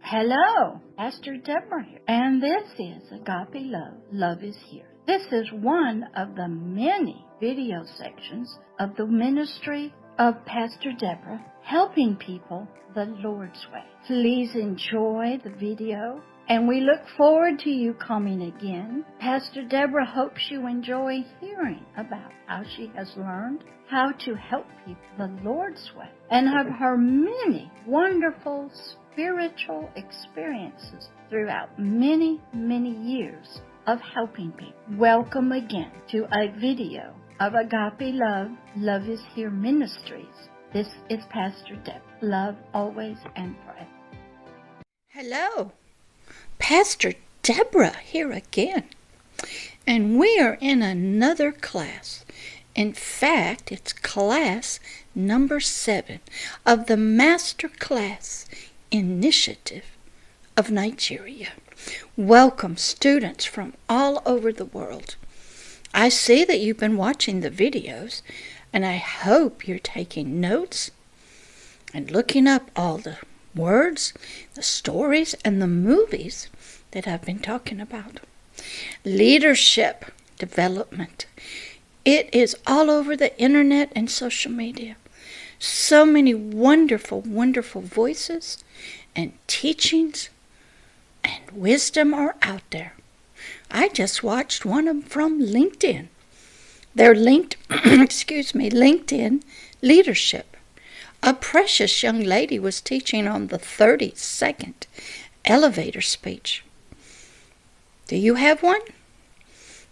Hello, Pastor Deborah here, and this is Agape Love. Love is here. This is one of the many video sections of the ministry of Pastor Deborah, helping people the Lord's way. Please enjoy the video, and we look forward to you coming again. Pastor Deborah hopes you enjoy hearing about how she has learned how to help people the Lord's way, and of her many wonderful spiritual experiences throughout many, many years of helping people. Welcome again to a video of Agape Love, Love is Here Ministries. This is Pastor Deborah. Love always and forever. Hello, Pastor Deborah here again. And we are in another class. In fact, it's class number 7 of the Masterclass initiative of Nigeria. Welcome students from all over the world. I see that you've been watching the videos, and I hope you're taking notes and looking up all the words, the stories, and the movies that I've been talking about. Leadership development. It is all over the internet and social media. So many wonderful, wonderful voices and teachings and wisdom are out there. I just watched one of them from LinkedIn. They're LinkedIn leadership. A precious young lady was teaching on the 30-second elevator speech. Do you have one?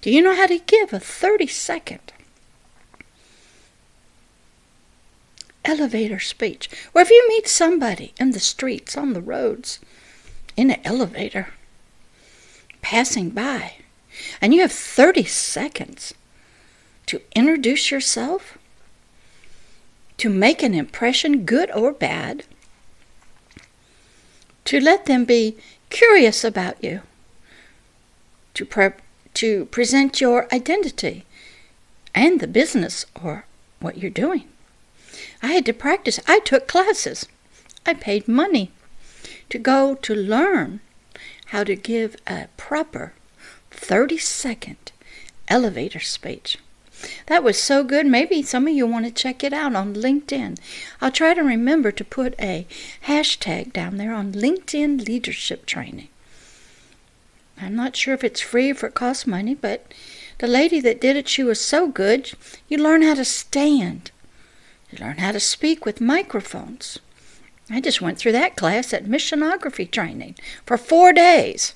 Do you know how to give a 30-second elevator speech? Or if you meet somebody in the streets, on the roads, in an elevator, passing by, and you have 30 seconds to introduce yourself, to make an impression, good or bad, to let them be curious about you, to present your identity and the business or what you're doing. I had to practice. I took classes. I paid money to go to learn how to give a proper 30-second elevator speech. That was so good. Maybe some of you want to check it out on LinkedIn. I'll try to remember to put a hashtag down there on LinkedIn leadership training. I'm not sure if it's free or if it costs money, but the lady that did it, she was so good. You learn how to stand. You learn how to speak with microphones. I just went through that class at missionography training for 4 days.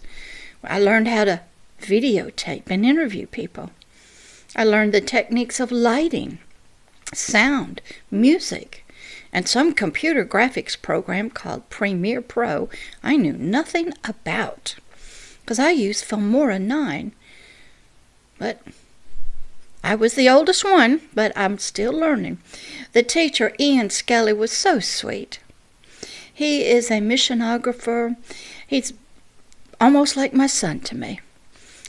I learned how to videotape and interview people. I learned the techniques of lighting, sound, music, and some computer graphics program called Premiere Pro I knew nothing about, because I used Filmora 9. But I was the oldest one, but I'm still learning. The teacher, Skelley, was so sweet. He is a missionographer. He's almost like my son to me.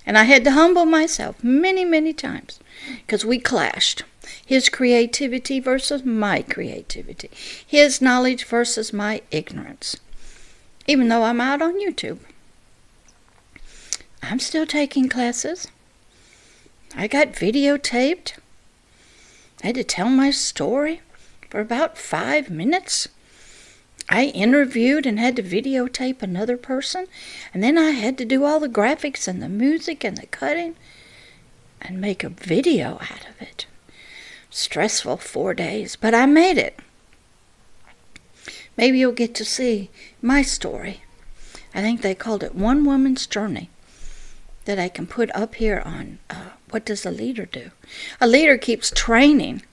And I had to humble myself many, many times because we clashed. His creativity versus my creativity. His knowledge versus my ignorance. Even though I'm out on YouTube. I'm still taking classes. I got videotaped. I had to tell my story for about 5 minutes. I interviewed and had to videotape another person. And then I had to do all the graphics and the music and the cutting and make a video out of it. Stressful 4 days, but I made it. Maybe you'll get to see my story. I think they called it One Woman's Journey, that I can put up here on what does a leader do. A leader keeps training,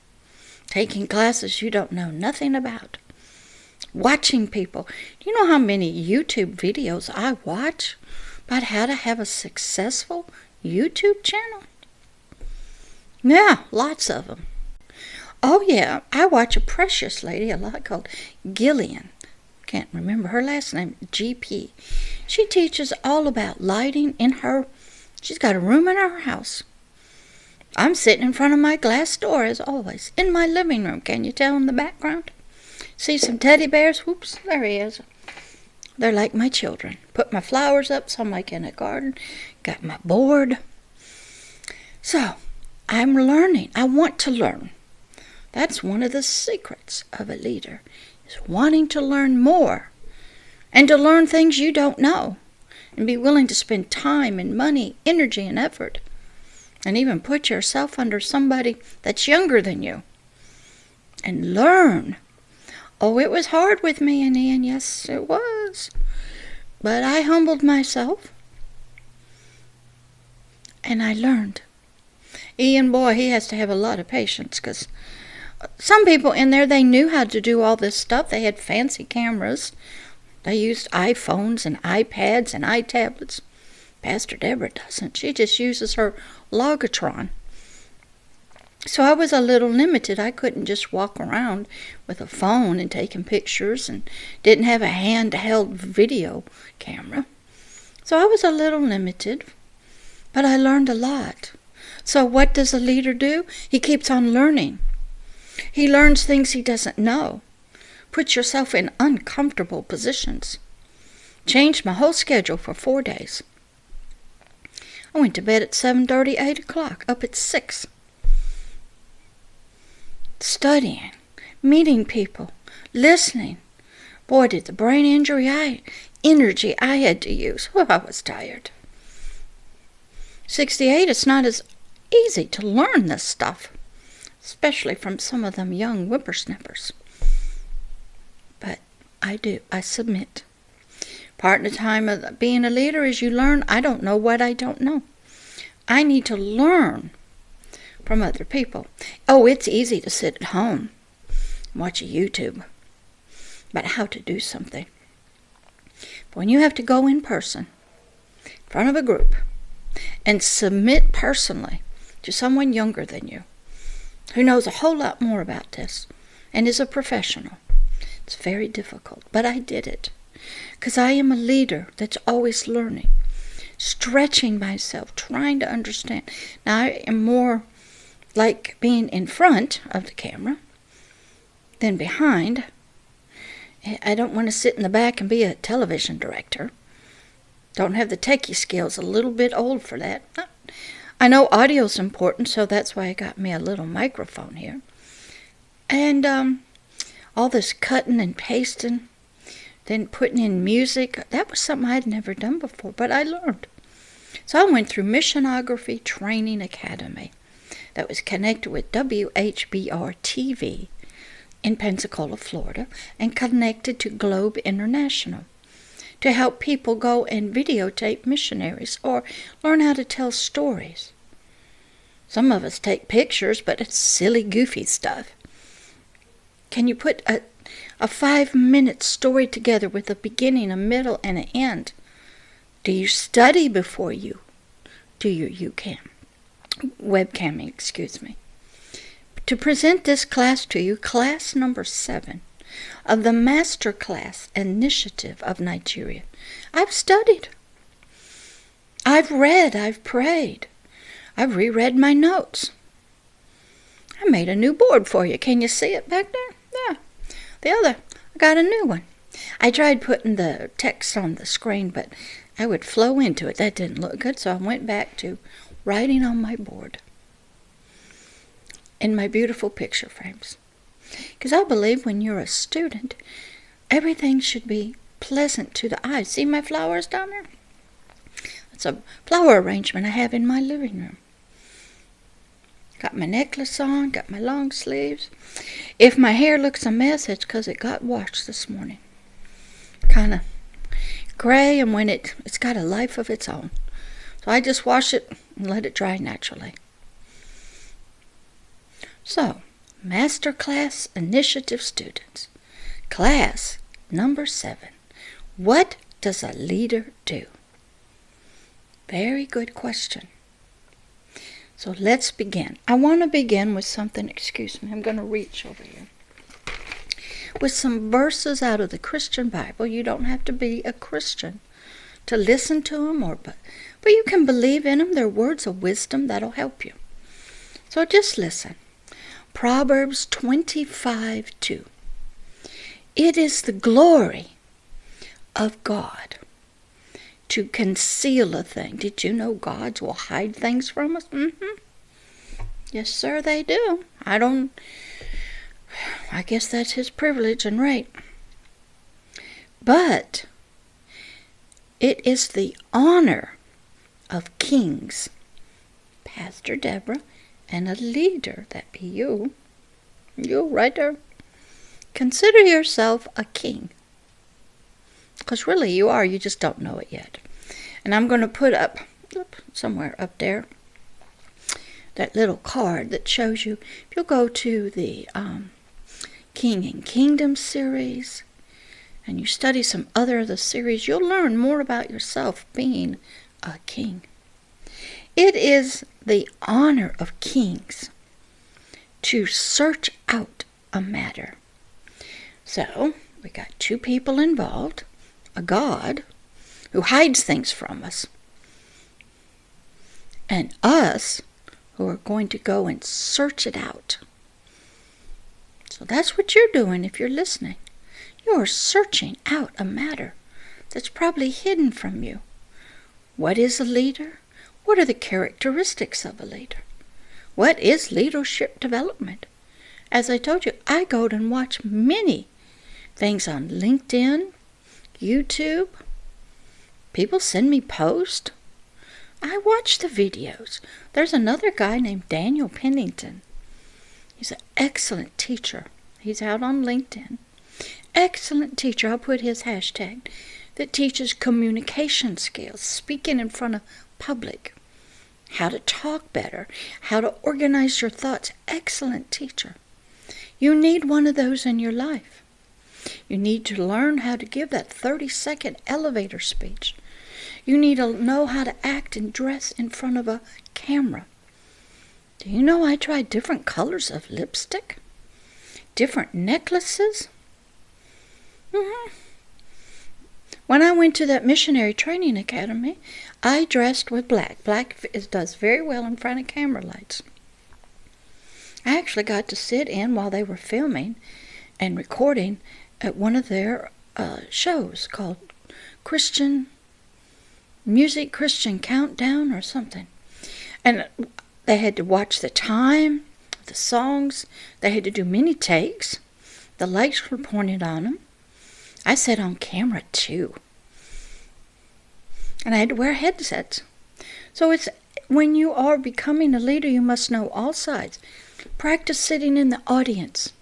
taking classes you don't know nothing about, watching people. Do you know how many YouTube videos I watch about how to have a successful YouTube channel? Yeah, lots of them. Oh yeah, I watch a precious lady a lot called Gillian. Can't remember her last name, GP. She teaches all about lighting in her. She's got a room in her house. I'm sitting in front of my glass door, as always, in my living room. Can you tell in the background? See some teddy bears? Whoops, there he is. They're like my children. Put my flowers up so I'm like in a garden. Got my board. So, I'm learning. I want to learn. That's one of the secrets of a leader, is wanting to learn more and to learn things you don't know and be willing to spend time and money, energy and effort and even put yourself under somebody that's younger than you and learn. Oh, it was hard with me and Ian. Yes, it was. But I humbled myself and I learned. Ian, boy, he has to have a lot of patience because some people in there, they knew how to do all this stuff. They had fancy cameras. They used iPhones and iPads and iTablets. Pastor Deborah doesn't. She just uses her Logotron. So I was a little limited. I couldn't just walk around with a phone and taking pictures and didn't have a handheld video camera. So I was a little limited, but I learned a lot. So what does a leader do? He keeps on learning. He learns things he doesn't know. Put yourself in uncomfortable positions. Changed my whole schedule for 4 days. I went to bed at 7:30, 8 o'clock, up at 6. Studying, meeting people, listening. Boy, did the brain energy I had to use. Well, I was tired. 68, it's not as easy to learn this stuff, especially from some of them young whippersnappers. But I do. I submit. Part of the time of being a leader is you learn. I don't know what I don't know. I need to learn from other people. Oh, it's easy to sit at home and watch a YouTube about how to do something. But when you have to go in person, in front of a group, and submit personally to someone younger than you, who knows a whole lot more about this and is a professional, it's very difficult. But I did it because I am a leader that's always learning, stretching myself, trying to understand. Now, I am more like being in front of the camera than behind. I don't want to sit in the back and be a television director. Don't have the techie skills, a little bit old for that. I know audio's important, so that's why I got me a little microphone here. And all this cutting and pasting, then putting in music, that was something I'd never done before, but I learned. So I went through Missionography Training Academy that was connected with WHBR-TV in Pensacola, Florida, and connected to Globe International to help people go and videotape missionaries or learn how to tell stories. Some of us take pictures, but it's silly, goofy stuff. Can you put a 5-minute story together with a beginning, a middle, and an end? Do you study before you do your webcamming, excuse me? To present this class to you, class number 7 of the Masterclass initiative of Nigeria. I've studied. I've read. I've prayed. I've reread my notes. I made a new board for you. Can you see it back there? Yeah. The other, I got a new one. I tried putting the text on the screen, but I would flow into it. That didn't look good, so I went back to writing on my board in my beautiful picture frames. Because I believe when you're a student, everything should be pleasant to the eye. See my flowers down there? It's a flower arrangement I have in my living room. Got my necklace on, got my long sleeves. If my hair looks a mess, it's because it got washed this morning. Kind of gray, and when it's got a life of its own. So I just wash it and let it dry naturally. So, Masterclass Initiative students, class number 7. What does a leader do? Very good question. So let's begin. I want to begin with something, excuse me, I'm going to reach over here. With some verses out of the Christian Bible. You don't have to be a Christian to listen to them, but you can believe in them. They're words of wisdom that'll help you. So just listen. Proverbs 25:2. It is the glory of God to conceal a thing. Did you know gods will hide things from us? Mm-hmm. Yes, sir, they do. I guess that's his privilege and right. But it is the honor of kings, Pastor Deborah, and a leader, that be you. You right there. Consider yourself a king. Because really you are, you just don't know it yet. And I'm going to put up, somewhere up there, that little card that shows you, if you'll go to the King and Kingdom series, and you study some other of the series, you'll learn more about yourself being a king. It is the honor of kings to search out a matter. So, we got two people involved, a God who hides things from us, and us who are going to go and search it out. So that's what you're doing if you're listening. You're searching out a matter that's probably hidden from you. What is a leader? What are the characteristics of a leader? What is leadership development? As I told you, I go and watch many things on LinkedIn, YouTube. People send me posts. I watch the videos. There's another guy named Daniel Pennington. He's an excellent teacher. He's out on LinkedIn. Excellent teacher. I'll put his hashtag. That teaches communication skills, speaking in front of public, how to talk better, how to organize your thoughts. Excellent teacher. You need one of those in your life. You need to learn how to give that 30-second elevator speech. You need to know how to act and dress in front of a camera. Do you know I tried different colors of lipstick? Different necklaces? When I went to that missionary training academy, I dressed with black. Black does very well in front of camera lights. I actually got to sit in while they were filming and recording at one of their shows called Christian Countdown or something. And they had to watch the time, the songs. They had to do many takes. The lights were pointed on them. I sat on camera too. And I had to wear headsets. So it's when you are becoming a leader, you must know all sides. Practice sitting in the audience.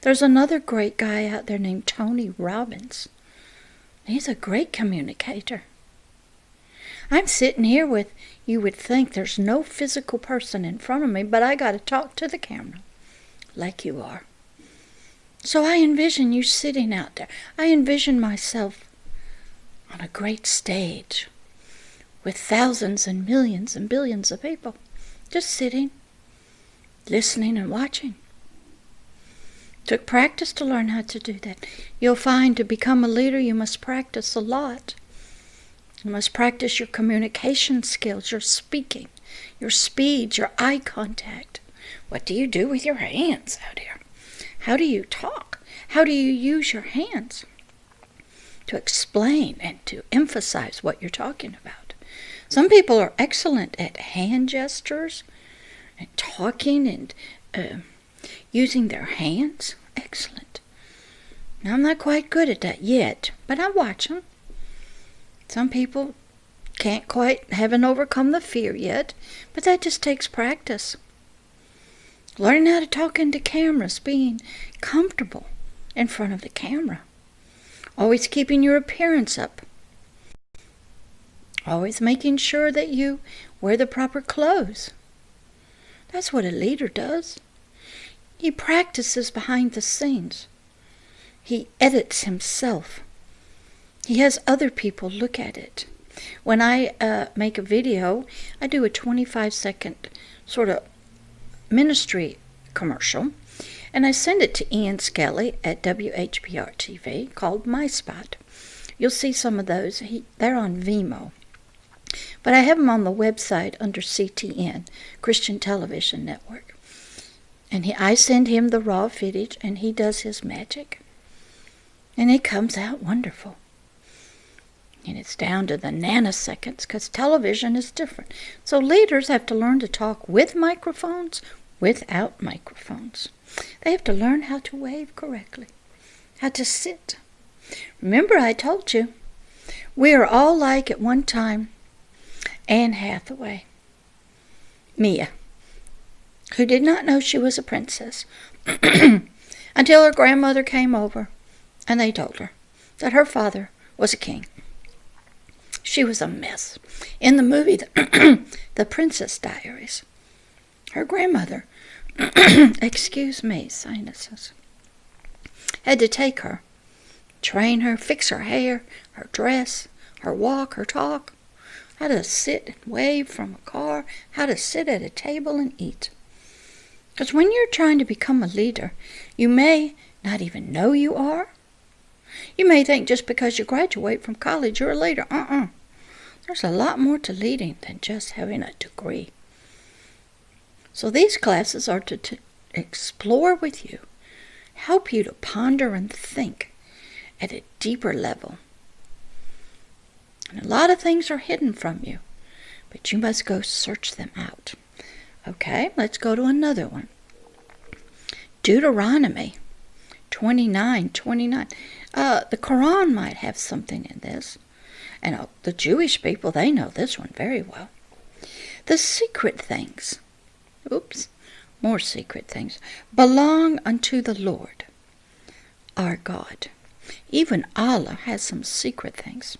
There's another great guy out there named Tony Robbins. He's a great communicator. I'm sitting here with, you would think there's no physical person in front of me, but I got to talk to the camera like you are. So I envision you sitting out there. I envision myself on a great stage with thousands and millions and billions of people just sitting, listening and watching. Took practice to learn how to do that. You'll find to become a leader, you must practice a lot. You must practice your communication skills, your speaking, your speed, your eye contact. What do you do with your hands out here? How do you talk? How do you use your hands to explain and to emphasize what you're talking about? Some people are excellent at hand gestures and talking and using their hands. Excellent. Now, I'm not quite good at that yet, but I watch them. Some people haven't overcome the fear yet, but that just takes practice. Learning how to talk into cameras, being comfortable in front of the camera. Always keeping your appearance up. Always making sure that you wear the proper clothes. That's what a leader does. He practices behind the scenes. He edits himself. He has other people look at it. When I make a video, I do a 25-second sort of ministry commercial, and I send it to Ian Skelley at WHPR TV called My Spot. You'll see some of those. They're on Vimeo. But I have them on the website under CTN, Christian Television Network. And I send him the raw footage, and he does his magic. And it comes out wonderful. And it's down to the nanoseconds because television is different. So leaders have to learn to talk with microphones, without microphones. They have to learn how to wave correctly, how to sit. Remember I told you, we are all like at one time Anne Hathaway, Mia, who did not know she was a princess until her grandmother came over and they told her that her father was a king. She was a mess. In the movie, The Princess Diaries, her grandmother, excuse me, sinuses, had to take her, train her, fix her hair, her dress, her walk, her talk, how to sit and wave from a car, how to sit at a table and eat. Because when you're trying to become a leader, you may not even know you are. You may think just because you graduate from college you're a leader. There's a lot more to leading than just having a degree. So these classes are to explore with you, help you to ponder and think at a deeper level. And a lot of things are hidden from you, but you must go search them out. Okay, let's go to another one. Deuteronomy 29:29. The Quran might have something in this. And the Jewish people, they know this one very well. The secret things, more secret things, belong unto the Lord, our God. Even Allah has some secret things.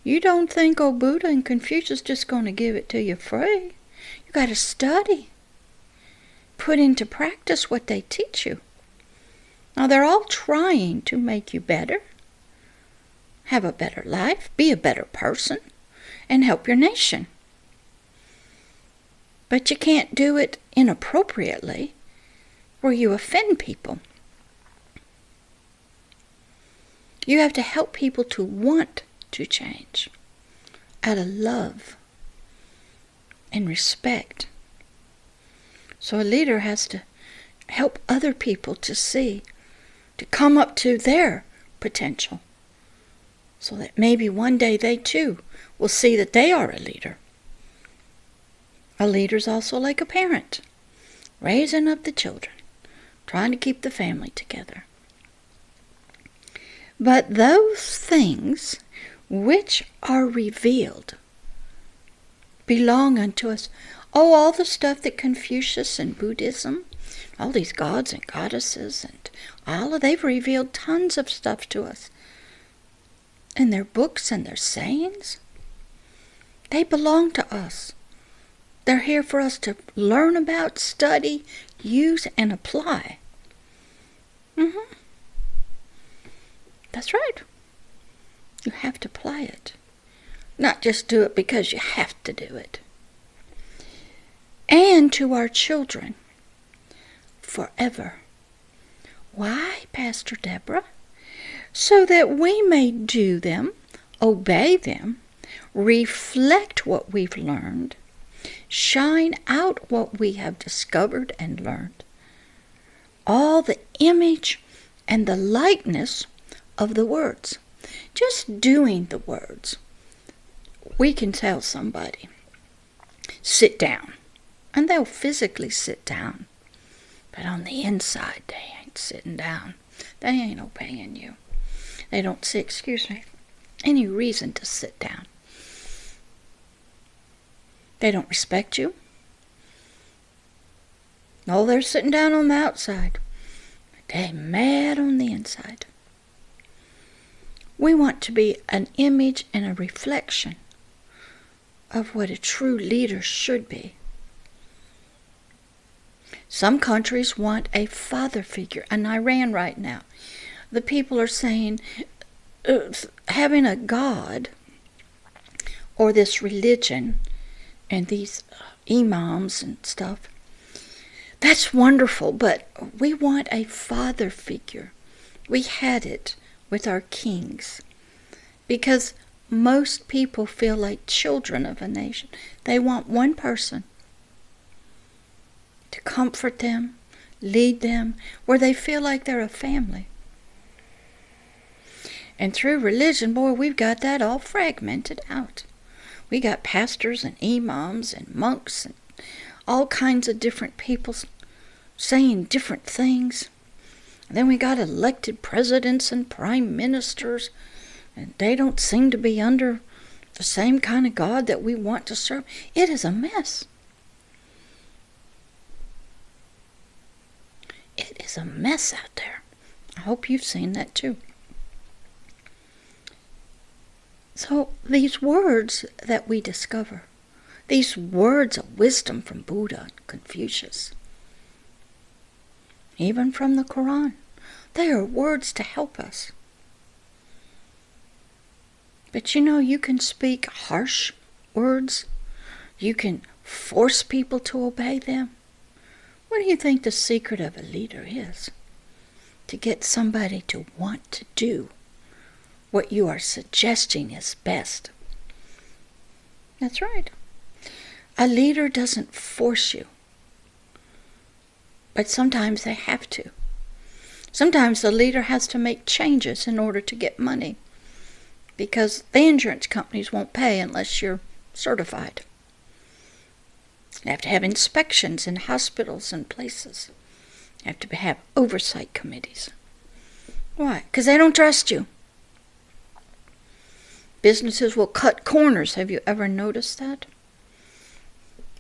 You don't think old Buddha and Confucius just going to give it to you free. You got to study. Put into practice what they teach you. Now, they're all trying to make you better, have a better life, be a better person, and help your nation. But you can't do it inappropriately where you offend people. You have to help people to want to change out of love and respect. So a leader has to help other people to see, to come up to their potential, so that maybe one day they too will see that they are a leader. A leader's also like a parent, raising up the children, trying to keep the family together. But those things which are revealed belong unto us. Oh, all the stuff that Confucius and Buddhism, all these gods and goddesses and Allah, they've revealed tons of stuff to us. And their books and their sayings, they belong to us. They're here for us to learn about, study, use, and apply. That's right. You have to apply it. Not just do it because you have to do it. And to our children forever. Why, Pastor Deborah? So that we may do them, obey them, reflect what we've learned, shine out what we have discovered and learned, all the image and the likeness of the words. Just doing the words. We can tell somebody, sit down, and they'll physically sit down. But on the inside, they ain't sitting down. They ain't obeying you. They don't see, any reason to sit down. They don't respect you. No, they're sitting down on the outside. But they're mad on the inside. We want to be an image and a reflection of what a true leader should be. Some countries want a father figure. In Iran right now, the people are saying having a God or this religion and these imams and stuff, that's wonderful, but we want a father figure. We had it with our kings because most people feel like children of a nation. They want one person to comfort them, lead them, where they feel like they're a family. And through religion, boy, we've got that all fragmented out. We got pastors and imams and monks and all kinds of different people saying different things. And then we got elected presidents and prime ministers, and they don't seem to be under the same kind of God that we want to serve. It is a mess. It is a mess out there. I hope you've seen that too. So these words that we discover, these words of wisdom from Buddha and Confucius, even from the Quran, they are words to help us. But you can speak harsh words. You can force people to obey them. What do you think the secret of a leader is? To get somebody to want to do what you are suggesting is best. That's right. A leader doesn't force you. But sometimes they have to. Sometimes the leader has to make changes in order to get money, because the insurance companies won't pay unless you're certified. You have to have inspections in hospitals and places. You have to have oversight committees. Why? Because they don't trust you. Businesses will cut corners. Have you ever noticed that?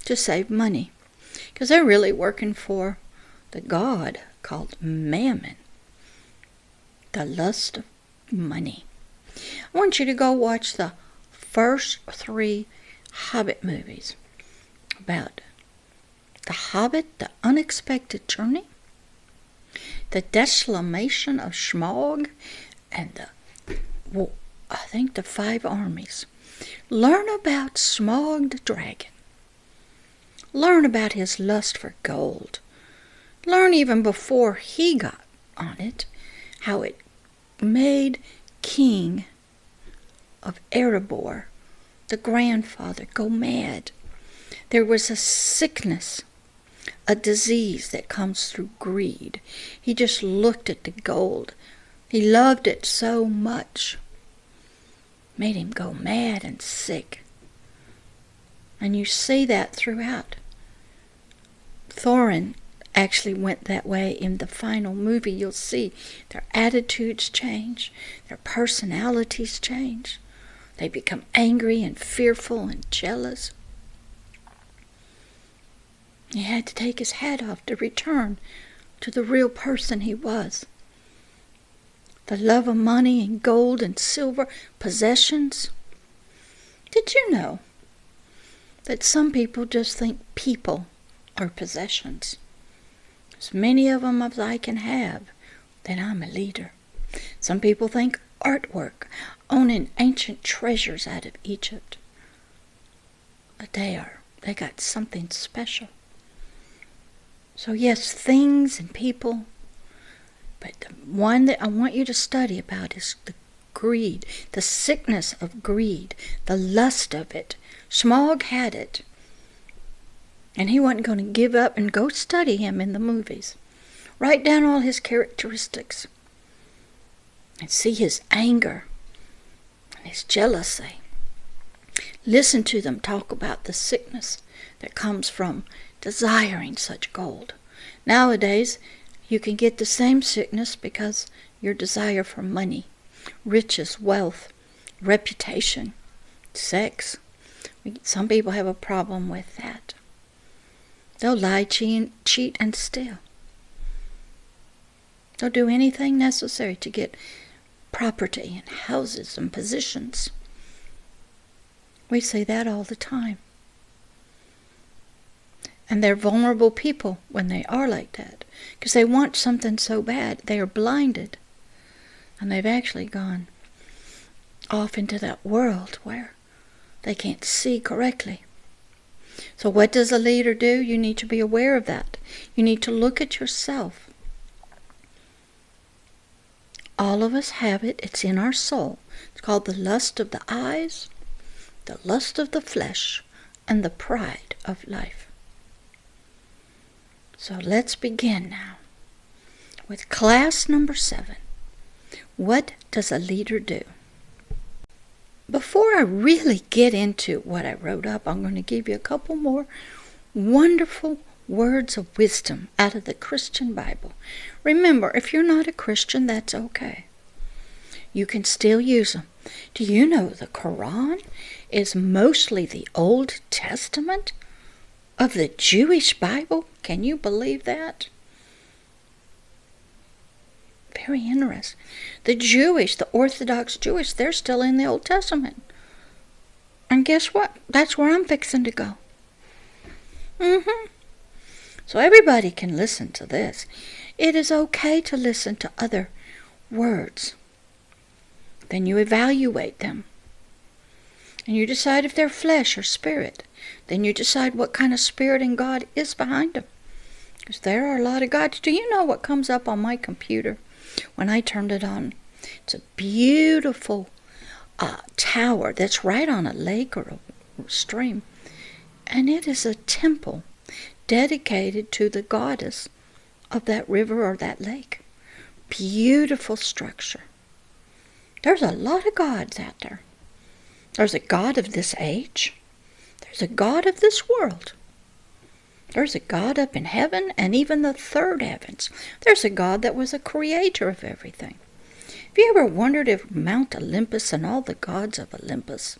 To save money. Because they're really working for the god called Mammon. The lust of money. I want you to go watch the first 3 Hobbit movies about the Hobbit, the unexpected journey, the decimation of Smaug, and the 5 armies. Learn about Smaug the dragon. Learn about his lust for gold. Learn even before he got on it, how it made King of Erebor, the grandfather, go mad. There was a sickness, a disease that comes through greed. He just looked at the gold. He loved it so much. Made him go mad and sick. And you see that throughout. Thorin actually went that way in the final movie. You'll see their attitudes change, their personalities change. They become angry and fearful and jealous. He had to take his hat off to return to the real person he was. The love of money and gold and silver, possessions. Did you know that some people just think people are possessions? As many of them as I can have, then I'm a leader. Some people think artwork, owning ancient treasures out of Egypt. But they got something special. So yes, things and people, but the one that I want you to study about is the greed, the sickness of greed, the lust of it. Smaug had it. And he wasn't going to give up, and go study him in the movies. Write down all his characteristics. And see his anger and his jealousy. Listen to them talk about the sickness that comes from desiring such gold. Nowadays, you can get the same sickness because your desire for money, riches, wealth, reputation, sex. Some people have a problem with that. They'll lie, cheat, and steal. They'll do anything necessary to get property and houses and positions. We see that all the time. And they're vulnerable people when they are like that, because they want something so bad. They are blinded. And they've actually gone off into that world where they can't see correctly. So what does a leader do? You need to be aware of that. You need to look at yourself. All of us have it. It's in our soul. It's called the lust of the eyes, the lust of the flesh, and the pride of life. So let's begin now with class number 7. What does a leader do? Before I really get into what I wrote up, I'm going to give you a couple more wonderful words of wisdom out of the Christian Bible. Remember, if you're not a Christian, that's okay. You can still use them. Do you know the Quran is mostly the Old Testament of the Jewish Bible? Can you believe that? Very interesting. The Orthodox Jewish, they're still in the Old Testament. And guess what? That's where I'm fixing to go. So everybody can listen to this. It is okay to listen to other words. Then you evaluate them. And you decide if they're flesh or spirit. Then you decide what kind of spirit and God is behind them. Because there are a lot of gods. Do you know what comes up on my computer when I turned it on? It's a beautiful tower that's right on a lake or a stream. And it is a temple dedicated to the goddess of that river or that lake. Beautiful structure. There's a lot of gods out there. There's a God of this age. There's a God of this world. There's a God up in heaven and even the third heavens. There's a God that was a creator of everything. Have you ever wondered if Mount Olympus and all the gods of Olympus,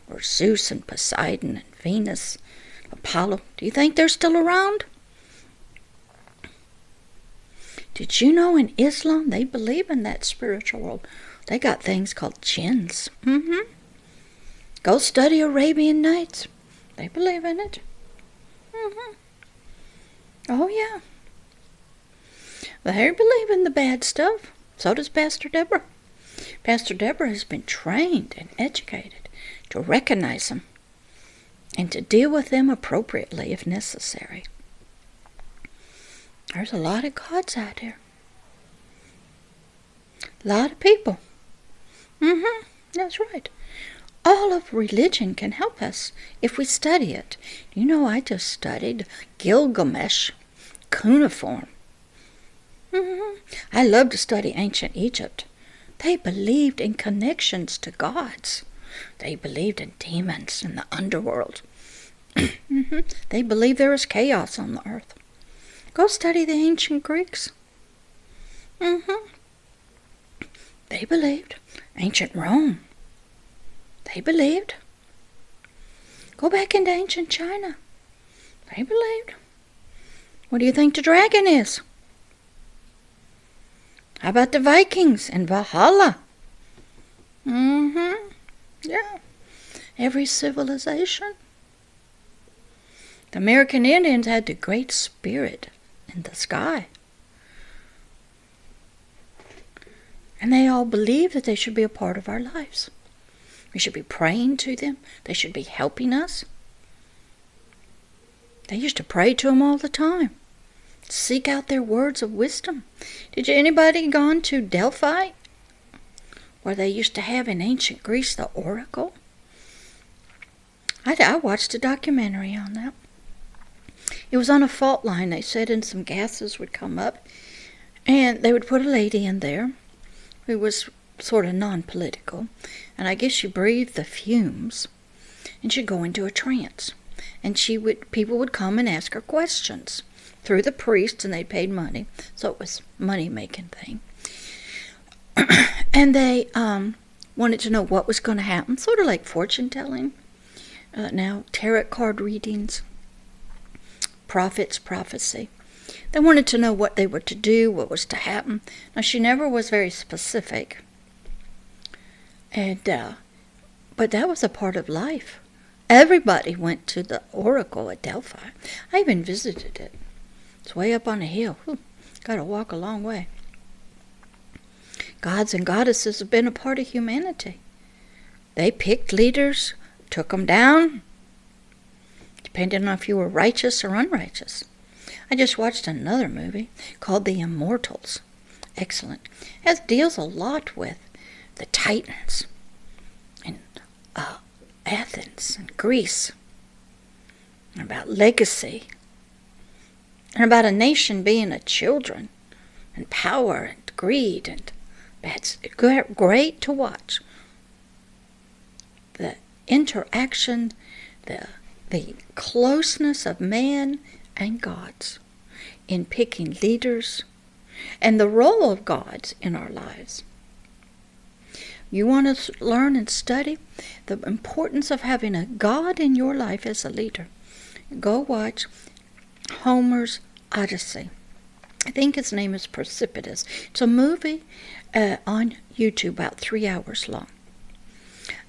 or Zeus and Poseidon and Venus, Apollo, do you think they're still around? Did you know in Islam they believe in that spiritual world? They got things called jinns. Go study Arabian Nights. They believe in it. Oh, yeah. They believe in the bad stuff. So does Pastor Deborah. Pastor Deborah has been trained and educated to recognize them and to deal with them appropriately if necessary. There's a lot of gods out there. A lot of people. That's right. All of religion can help us if we study it. You know, I just studied Gilgamesh cuneiform. I love to study ancient Egypt. They believed in connections to gods. They believed in demons in the underworld. They believed there was chaos on the earth. Go study the ancient Greeks. They believed. Ancient Rome. They believed. Go back into ancient China. They believed. What do you think the dragon is? How about the Vikings and Valhalla? Yeah. Every civilization. The American Indians had the Great Spirit in the sky. And they all believed that they should be a part of our lives. We should be praying to them. They should be helping us. They used to pray to them all the time. Seek out their words of wisdom. Did anybody gone to Delphi? Where they used to have in ancient Greece the oracle? I watched a documentary on that. It was on a fault line, they said, and some gases would come up. And they would put a lady in there who was sort of non-political. And I guess she breathed the fumes. And she'd go into a trance. And people would come and ask her questions through the priests, and they paid money. So it was a money-making thing. And they wanted to know what was going to happen, sort of like fortune-telling. Now, tarot card readings, prophets, prophecy. They wanted to know what they were to do, what was to happen. Now, she never was very specific. And but that was a part of life. Everybody went to the oracle at Delphi. I even visited it. It's way up on a hill. Got to walk a long way. Gods and goddesses have been a part of humanity. They picked leaders, took them down, depending on if you were righteous or unrighteous. I just watched another movie called The Immortals. Excellent. It deals a lot with the Titans and Athens and Greece, and about legacy, and about a nation being a children, and power and greed and That's great to watch. The interaction, the closeness of man and God's in picking leaders, and the role of God's in our lives. You want to learn and study the importance of having a God in your life as a leader. Go watch Homer's Odyssey. I think his name is Precipitous. It's a movie on YouTube, about 3 hours long,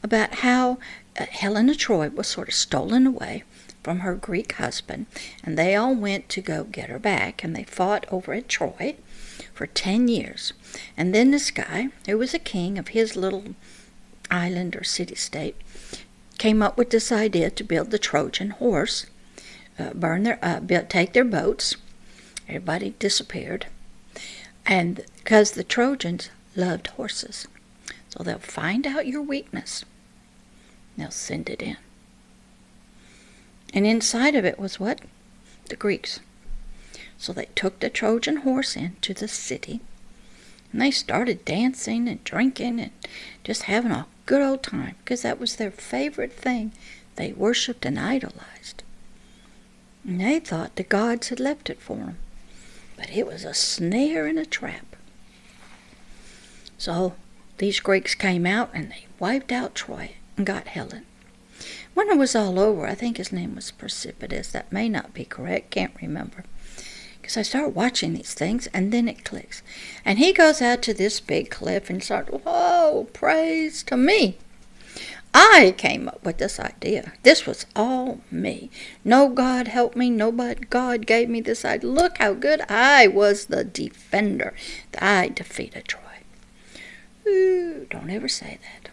about how Helen of Troy was sort of stolen away from her Greek husband, and they all went to go get her back, and they fought over at Troy for 10 years. And then this guy, who was a king of his little island or city-state, came up with this idea to build the Trojan horse, take their boats. Everybody disappeared. And because the Trojans loved horses. So they'll find out your weakness. They'll send it in. And inside of it was what? The Greeks. So they took the Trojan horse into the city, and they started dancing and drinking and just having a good old time, because that was their favorite thing they worshipped and idolized. And they thought the gods had left it for them, but it was a snare and a trap. So these Greeks came out and they wiped out Troy and got Helen. When it was all over, I think his name was Precipitous. That may not be correct. Can't remember. Because I start watching these things, and then it clicks. And he goes out to this big cliff and starts, whoa, praise to me. I came up with this idea. This was all me. No God helped me. Nobody. God gave me this idea. Look how good I was the defender. I defeated Troy. Ooh, don't ever say that.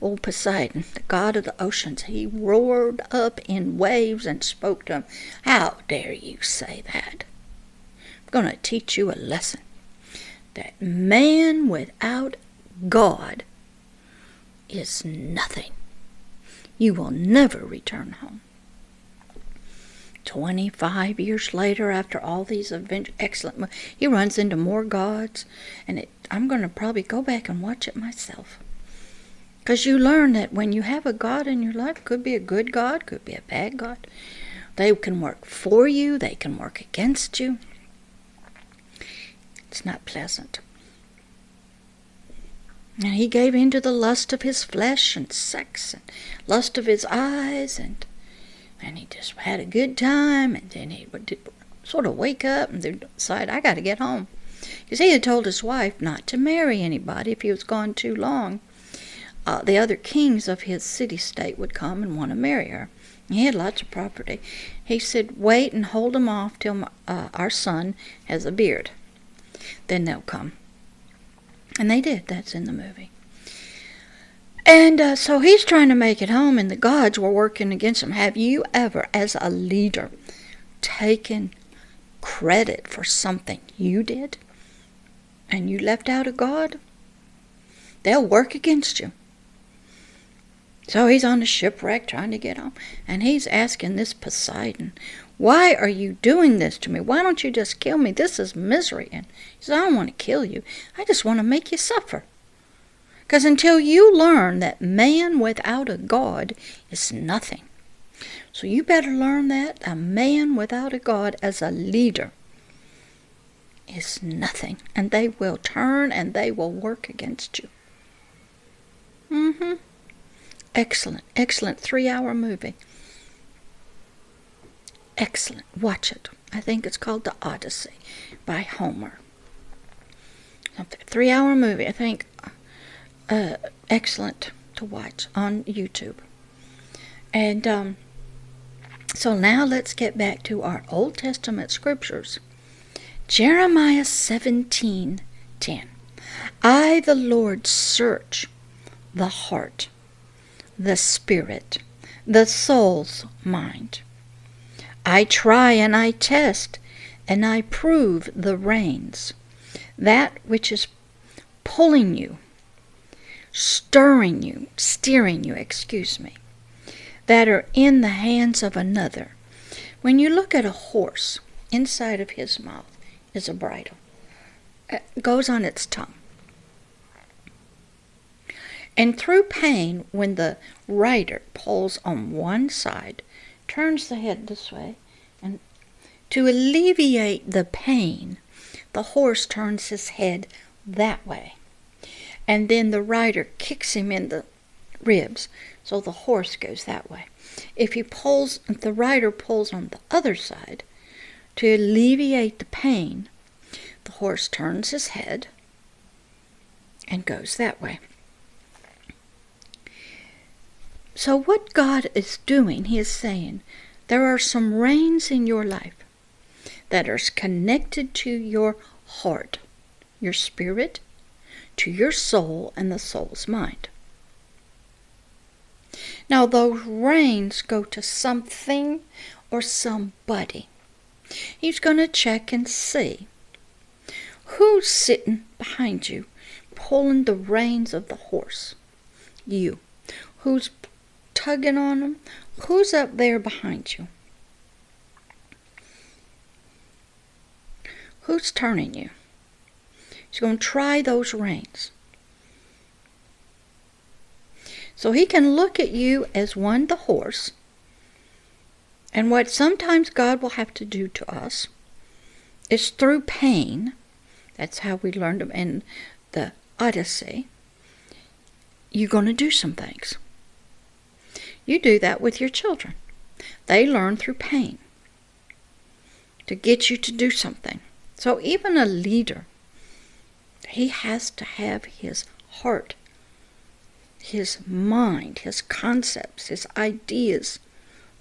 Old Poseidon, the god of the oceans, he roared up in waves and spoke to him. How dare you say that? I'm going to teach you a lesson. That man without God is nothing. You will never return home. 25 years later, after all these excellent, he runs into more gods, and I'm going to probably go back and watch it myself. Because you learn that when you have a God in your life, could be a good God, could be a bad God. They can work for you, they can work against you. It's not pleasant. And he gave in to the lust of his flesh and sex and lust of his eyes, and he just had a good time, and then he would sort of wake up and decide, I got to get home. Because he had told his wife not to marry anybody if he was gone too long. The other kings of his city-state would come and want to marry her. He had lots of property. He said, wait and hold them off till our son has a beard. Then they'll come. And they did. That's in the movie. And so he's trying to make it home, and the gods were working against him. Have you ever, as a leader, taken credit for something you did, and you left out a God? They'll work against you. So he's on a shipwreck trying to get home, and he's asking this Poseidon, why are you doing this to me? Why don't you just kill me? This is misery. And he says, I don't want to kill you. I just want to make you suffer. Because until you learn that man without a God is nothing. So you better learn that a man without a God as a leader is nothing. And they will turn and they will work against you. Excellent, excellent 3-hour movie. Excellent. Watch it. I think it's called The Odyssey by Homer. 3-hour movie. I think excellent to watch on YouTube. And so now let's get back to our Old Testament scriptures. Jeremiah 17:10. I, the Lord, search the heart, the spirit, the soul's mind. I try and I test and I prove the reins, that which is pulling you, steering you, that are in the hands of another. When you look at a horse, inside of his mouth is a bridle. It goes on its tongue. And through pain, when the rider pulls on one side, turns the head this way, and to alleviate the pain, the horse turns his head that way. And then the rider kicks him in the ribs, so the horse goes that way. If the rider pulls on the other side, to alleviate the pain, the horse turns his head and goes that way. So what God is doing, He is saying, there are some reins in your life that are connected to your heart, your spirit, to your soul, and the soul's mind. Now those reins go to something or somebody. He's going to check and see who's sitting behind you, pulling the reins of the horse. You. Who's tugging on them? Who's up there behind you? Who's turning you? He's going to try those reins. So He can look at you as one, the horse, and what sometimes God will have to do to us is through pain. That's how we learned them in the Odyssey. You're going to do some things. You do that with your children. They learn through pain to get you to do something. So even a leader, he has to have his heart, his mind, his concepts, his ideas.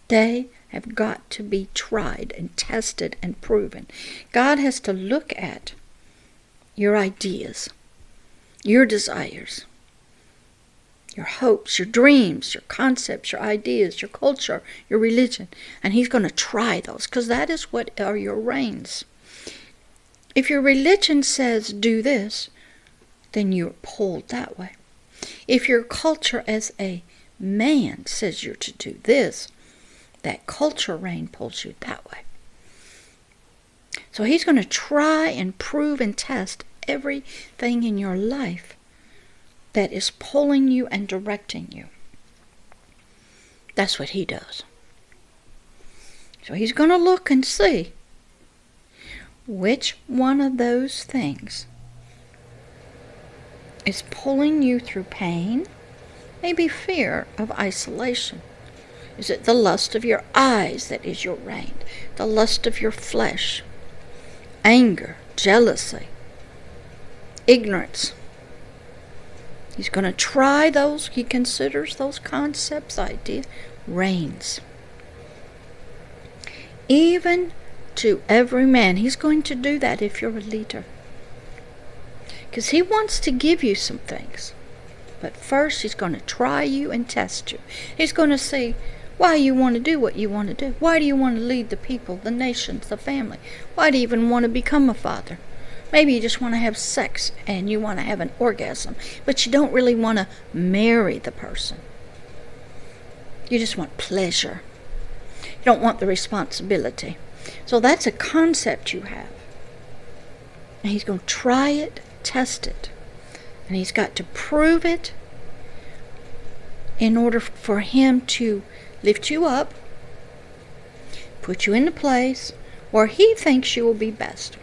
They have got to be tried and tested and proven. God has to look at your ideas, your desires, your hopes, your dreams, your concepts, your ideas, your culture, your religion. And He's going to try those, because that is what are your reins. If your religion says do this, then you're pulled that way. If your culture as a man says you're to do this, that culture rein pulls you that way. So He's going to try and prove and test everything in your life that is pulling you and directing you. That's what He does. So He's going to look and see which one of those things is pulling you through pain, maybe fear of isolation. Is it the lust of your eyes that is your rein? The lust of your flesh? Anger, jealousy, ignorance. He's going to try those. He considers those concepts, ideas, reins. Even to every man. He's going to do that if you're a leader. Because He wants to give you some things. But first He's going to try you and test you. He's going to see why you want to do what you want to do. Why do you want to lead the people, the nations, the family? Why do you even want to become a father? Maybe you just want to have sex and you want to have an orgasm, but you don't really want to marry the person. You just want pleasure. You don't want the responsibility. So that's a concept you have. And He's going to try it, test it. And He's got to prove it in order for Him to lift you up, put you in the place where He thinks you will be best.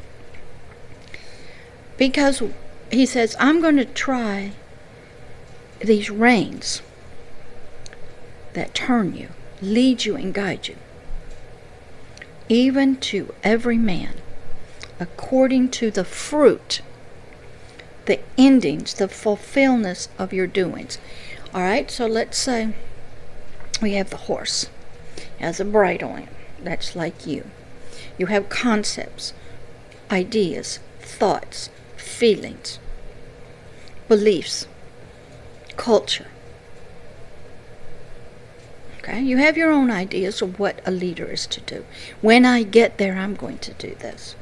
Because He says, I'm going to try these reins that turn you, lead you, and guide you. Even to every man, according to the fruit, the endings, the fulfillment of your doings. All right, so let's say we have the horse. It has a bridle on it. That's like you. You have concepts, ideas, thoughts, feelings, beliefs, culture. Okay, you have your own ideas of what a leader is to do. When I get there, I'm going to do this.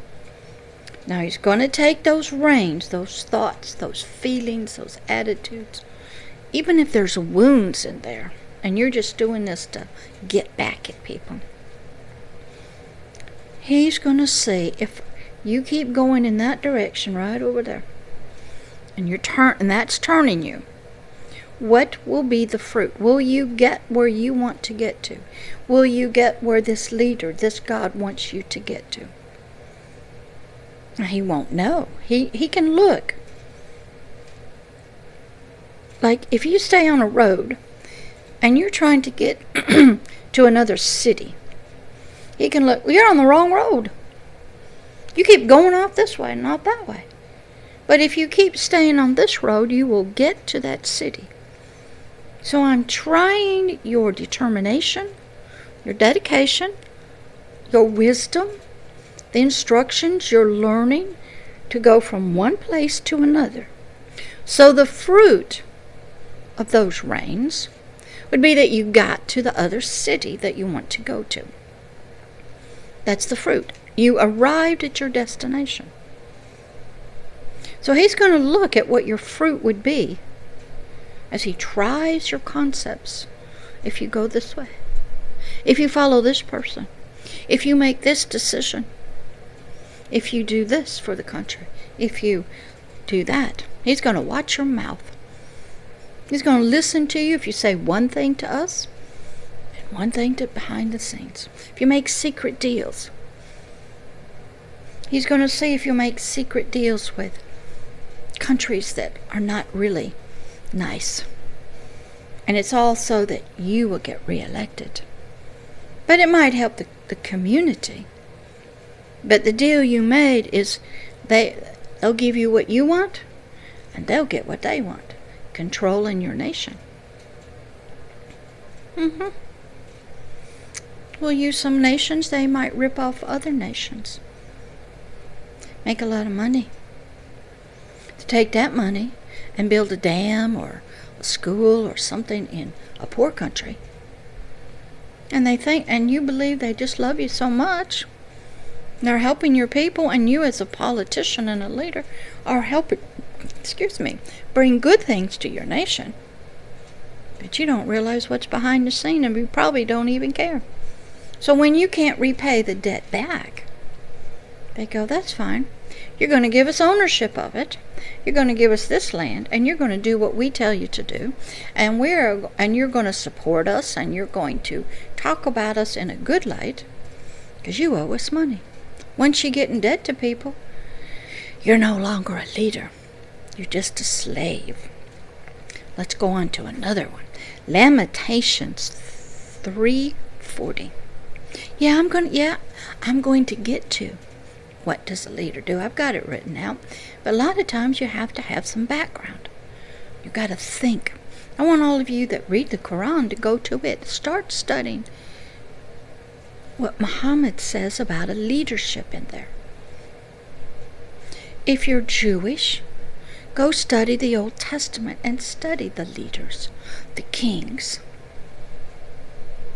Now He's going to take those reins, those thoughts, those feelings, those attitudes, even if there's wounds in there, and you're just doing this to get back at people. He's going to see if you keep going in that direction right over there, and that's turning you. What will be the fruit? Will you get where you want to get to? Will you get where this leader, this God wants you to get to? He won't know. He can look. Like if you stay on a road and you're trying to get to another city, he can look, you're on the wrong road. You keep going off this way, not that way. But if you keep staying on this road, you will get to that city. So I'm trying your determination, your dedication, your wisdom, the instructions you're learning to go from one place to another. So the fruit of those rains would be that you got to the other city that you want to go to. That's the fruit. You arrived at your destination. So he's going to look at what your fruit would be as he tries your concepts. If you go this way, if you follow this person, if you make this decision, if you do this for the country, if you do that, he's going to watch your mouth. He's going to listen to you if you say one thing to us and one thing to behind the scenes. If you make secret deals, he's going to see if you make secret deals with countries that are not really nice. And it's all so that you will get reelected. But it might help the community. But the deal you made is they'll give you what you want, and they'll get what they want. Control in your nation. Well, some nations, they might rip off other nations. Make a lot of money. To take that money and build a dam or a school or something in a poor country. And they think, and you believe they just love you so much. They're helping your people, and you as a politician and a leader are helping, bring good things to your nation. But you don't realize what's behind the scene, and you probably don't even care. So when you can't repay the debt back, they go, that's fine. You're going to give us ownership of it. You're going to give us this land, and you're going to do what we tell you to do, and you're going to support us, and you're going to talk about us in a good light, because you owe us money. Once you get in debt to people, you're no longer a leader. You're just a slave. Let's go on to another one. Lamentations 3:40. I'm going to get to what does a leader do. I've got it written out. But a lot of times you have to have some background. You've got to think. I want all of you that read the Quran to go to it. Start studying what Muhammad says about a leadership in there. If you're Jewish, go study the Old Testament and study the leaders, the kings,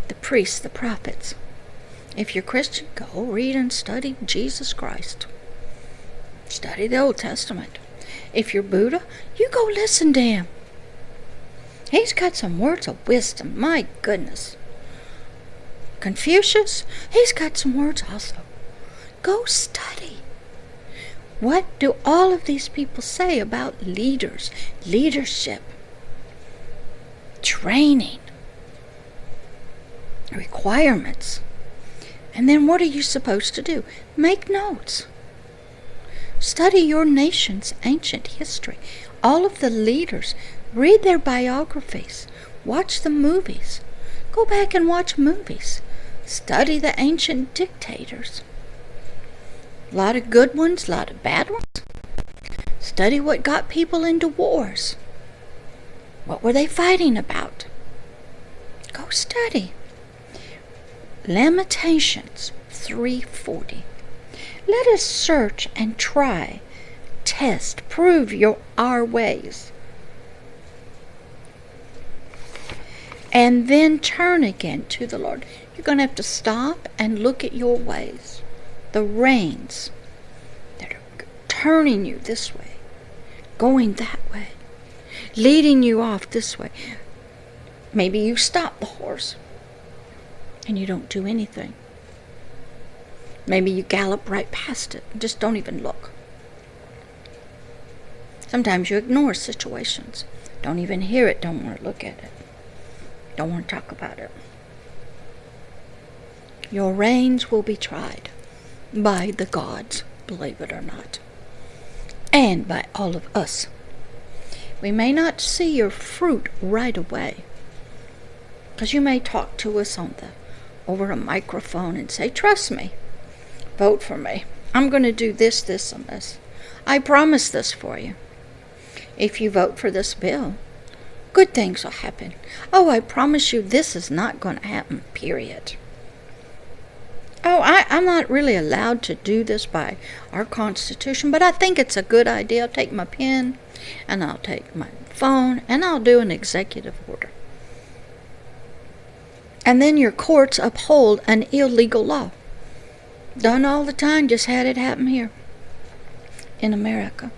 the priests, the prophets. If you're Christian, go read and study Jesus Christ. Study the Old Testament. If you're Buddha, you go listen to him. He's got some words of wisdom. My goodness. Confucius, he's got some words also. Go study. What do all of these people say about leaders, leadership, training, requirements? And then what are you supposed to do? Make notes. Study your nation's ancient history. All of the leaders. Read their biographies. Watch the movies. Go back and watch movies. Study the ancient dictators. A lot of good ones, a lot of bad ones. Study what got people into wars. What were they fighting about? Go study. Lamentations 3:40. Let us search and try, test, prove our ways, and then turn again to the Lord. You're going to have to stop and look at your ways, the reins that are turning you this way, going that way, leading you off this way. Maybe you stop the horse and you don't do anything. Maybe you gallop right past it and just don't even look. Sometimes you ignore situations. Don't even hear it. Don't want to look at it. Don't want to talk about it. Your reins will be tried by the gods, believe it or not, and by all of us. We may not see your fruit right away, because you may talk to us over a microphone and say, trust me, vote for me. I'm going to do this, this, and this. I promise this for you. If you vote for this bill, good things will happen. Oh, I promise you this is not going to happen, period. Oh, I'm not really allowed to do this by our Constitution, but I think it's a good idea. I'll take my pen, and I'll take my phone, and I'll do an executive order. And then your courts uphold an illegal law. Done all the time, just had it happen here in America.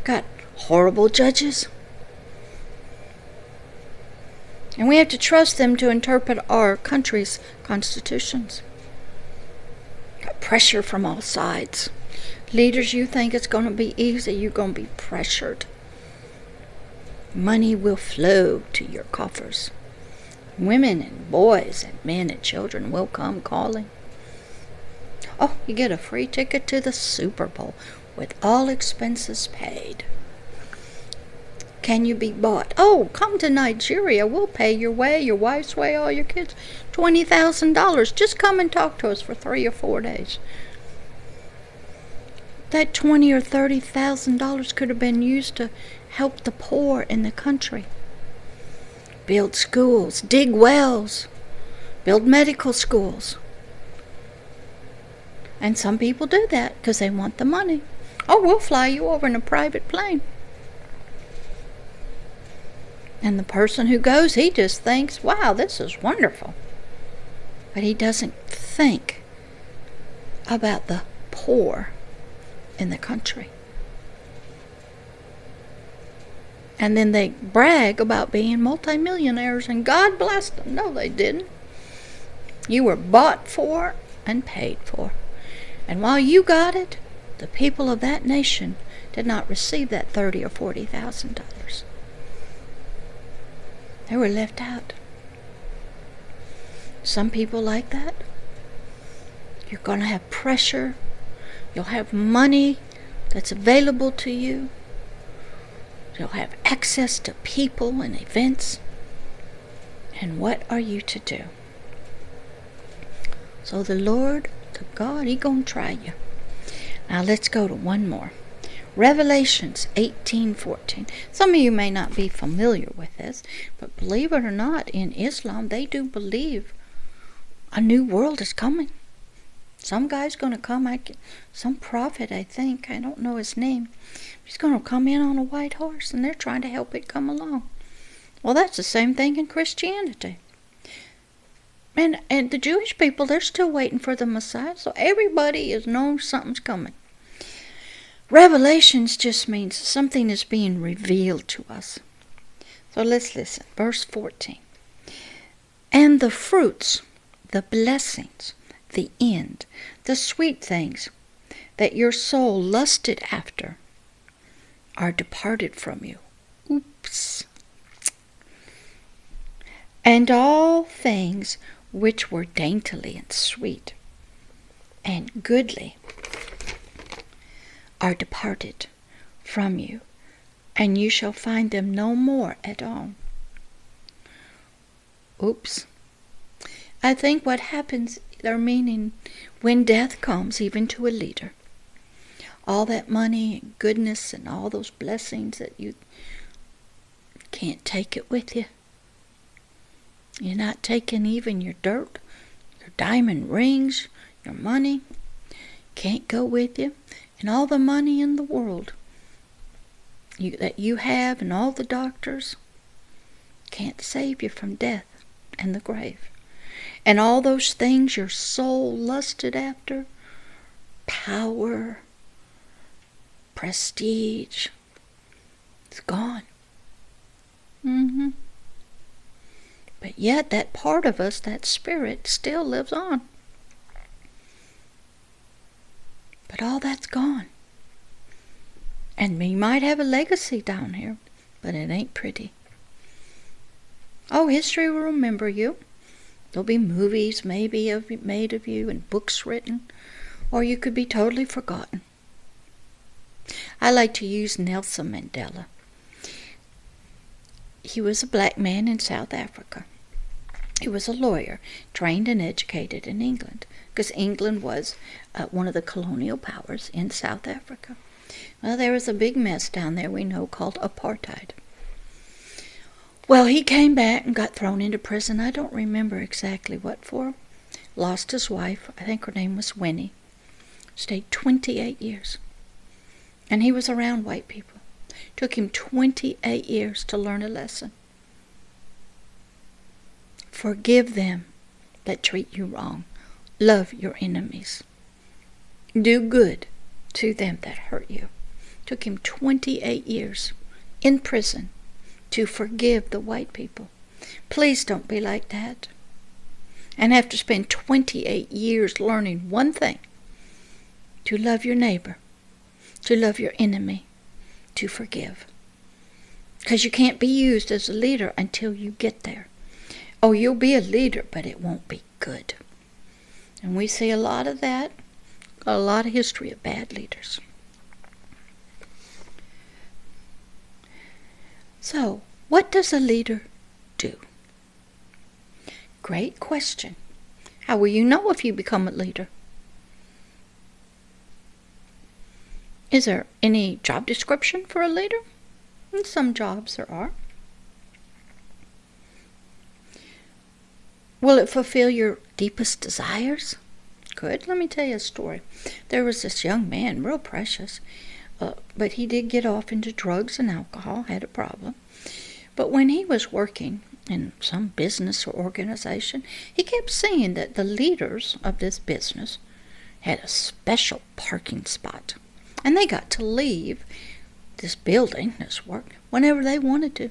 Got horrible judges. And we have to trust them to interpret our country's constitutions. Got pressure from all sides. Leaders, you think it's going to be easy, you're going to be pressured. Money will flow to your coffers. Women and boys and men and children will come calling. Oh, you get a free ticket to the Super Bowl with all expenses paid. Can you be bought? Oh, come to Nigeria. We'll pay your way, your wife's way, all your kids. $20,000. Just come and talk to us for 3 or 4 days. That $20,000 or $30,000 could have been used to help the poor in the country. Build schools, dig wells, build medical schools. And some people do that because they want the money. Oh, we'll fly you over in a private plane. And the person who goes, he just thinks, wow, this is wonderful. But he doesn't think about the poor in the country. And then they brag about being multimillionaires and God bless them. No, they didn't. You were bought for and paid for. And while you got it, the people of that nation did not receive that $30,000 or $40,000. They were left out. Some people like that. You're going to have pressure. You'll have money that's available to you. You'll have access to people and events. And what are you to do? So the Lord, the God, He gonna try you. Now let's go to one more. Revelations 18:14. Some of you may not be familiar with this, but believe it or not, in Islam, they do believe a new world is coming. Some guy's going to come, some prophet, I think, I don't know his name. He's going to come in on a white horse, and they're trying to help it come along. Well, that's the same thing in Christianity. And the Jewish people, they're still waiting for the Messiah, so everybody is knowing something's coming. Revelations just means something is being revealed to us. So let's listen. Verse 14. And the fruits, the blessings, the end, the sweet things that your soul lusted after are departed from you. Oops. And all things which were daintily and sweet and goodly are departed from you, and you shall find them no more at all. Oops. I think what happens, they're meaning when death comes, even to a leader, all that money and goodness and all those blessings that you can't take it with you. You're not taking even your dirt, your diamond rings, your money. Can't go with you. And all the money in the world that you have and all the doctors can't save you from death and the grave. And all those things your soul lusted after, power, prestige, it's gone. But yet that part of us, that spirit, still lives on. But all that's gone. And we might have a legacy down here. but it ain't pretty. Oh, history will remember you. There'll be movies made of you and books written, or you could be totally forgotten. I like to use Nelson Mandela. He was a black man in South Africa. He was a lawyer, trained and educated in England, because England was one of the colonial powers in South Africa. Well, there was a big mess down there we know called apartheid. Well, he came back and got thrown into prison. I don't remember exactly what for. Lost his wife. I think her name was Winnie. Stayed 28 years. And he was around white people. Took him 28 years to learn a lesson. Forgive them that treat you wrong. Love your enemies. Do good to them that hurt you. Took him 28 years in prison to forgive the white people. Please don't be like that. And have to spend 28 years learning one thing: to love your neighbor, to love your enemy, to forgive. Because you can't be used as a leader until you get there. Oh, you'll be a leader, but it won't be good. And we see a lot of that, a lot of history of bad leaders. So, what does a leader do? Great question. How will you know if you become a leader? Is there any job description for a leader? In some jobs there are. Will it fulfill your deepest desires? Good. Let me tell you a story. There was this young man, real precious, but he did get off into drugs and alcohol, had a problem. But when he was working in some business or organization, he kept seeing that the leaders of this business had a special parking spot. And they got to leave this building, this work, whenever they wanted to.